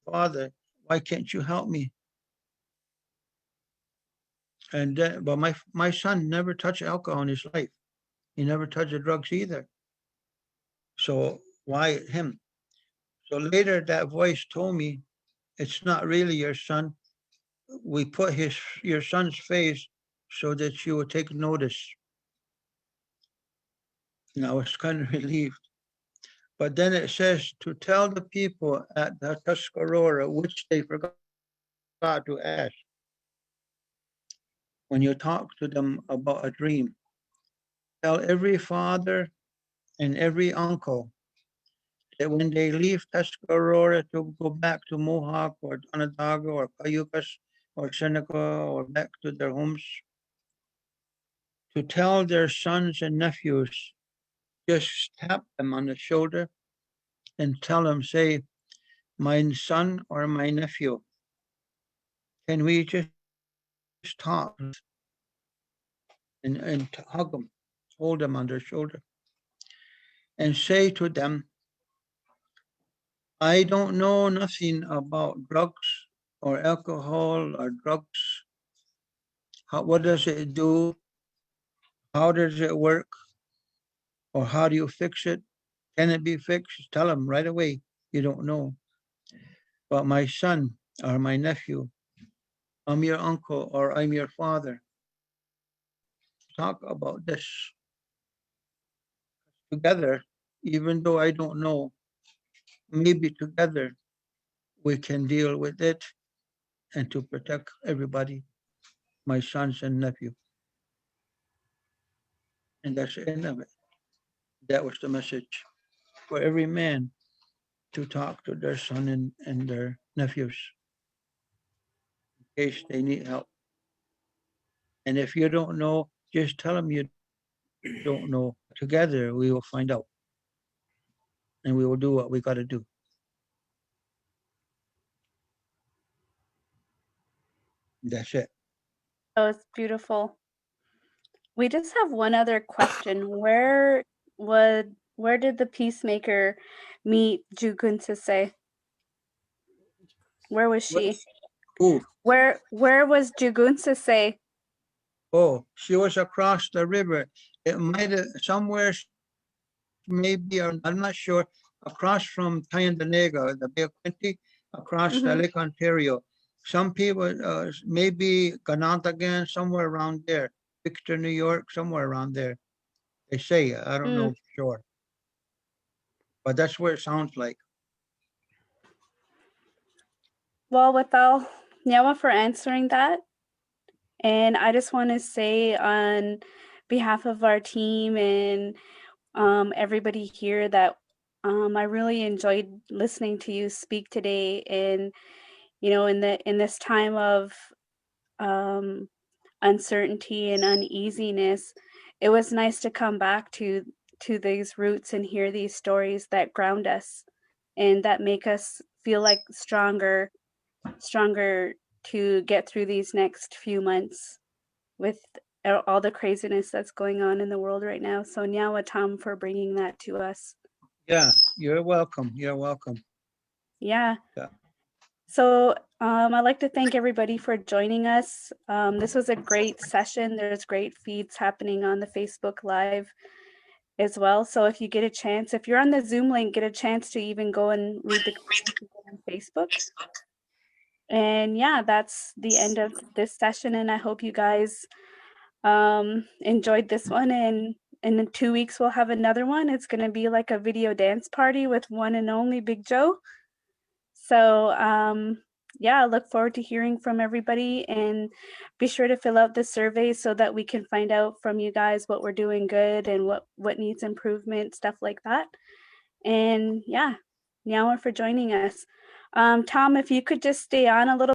father, why can't you help me?" And then, but my son never touched alcohol in his life. He never touched the drugs either. So why him? So later that voice told me, it's not really your son. We put your son's face so that you would take notice. And I was kind of relieved. But then it says to tell the people at the Tuscarora, which they forgot to ask, when you talk to them about a dream, tell every father and every uncle that when they leave Tuscarora to go back to Mohawk or Onondaga or Cayucas or Seneca or back to their homes, to tell their sons and nephews, just tap them on the shoulder and tell them, say, "My son or my nephew, can we just talk?" And hug them, hold them on their shoulder, and say to them, "I don't know nothing about drugs or alcohol or drugs. What does it do? How does it work? Or how do you fix it? Can it be fixed?" Tell them right away, you don't know. But my son or my nephew, I'm your uncle or I'm your father. Talk about this together, even though I don't know, maybe together we can deal with it and to protect everybody, my sons and nephew. And that's the end of it. That was the message for every man to talk to their son and their nephews in case they need help. And if you don't know, just tell them you don't know. Together we will find out and we will do what we got to do. That's it. That was beautiful. We just have one other question. Where did the peacemaker meet Juguntse? Where was she? Who? Where was Juguntse? Oh, she was across the river. It might have somewhere, maybe, or I'm not sure, across from Tyendinaga, the Bay of Quinte, across the Mhm. Lake Ontario. Some people, maybe Ganatagan, somewhere around there. Victor, New York, somewhere around there. They say, I don't know for sure. But that's where it sounds like. Well, without Nyawa for answering that. And I just want to say on behalf of our team and everybody here that I really enjoyed listening to you speak today. And in this time of um, uncertainty and uneasiness, it was nice to come back to these roots and hear these stories that ground us and that make us feel like stronger to get through these next few months with all the craziness that's going on in the world right now. So Nyawa Tom for bringing that to us. Yeah, you're welcome. You're welcome. Yeah. Yeah. So I'd like to thank everybody for joining us. This was a great session. There's great feeds happening on the Facebook Live as well. So if you get a chance, if you're on the Zoom link, get a chance to even go and read the comments on Facebook. And yeah, that's the end of this session. And I hope you guys enjoyed this one. And in 2 weeks, we'll have another one. It's going to be like a video dance party with one and only Big Joe. So yeah, I look forward to hearing from everybody, and be sure to fill out the survey so that we can find out from you guys what we're doing good and what needs improvement, stuff like that. And yeah, Nyawa for joining us. Tom, if you could just stay on a little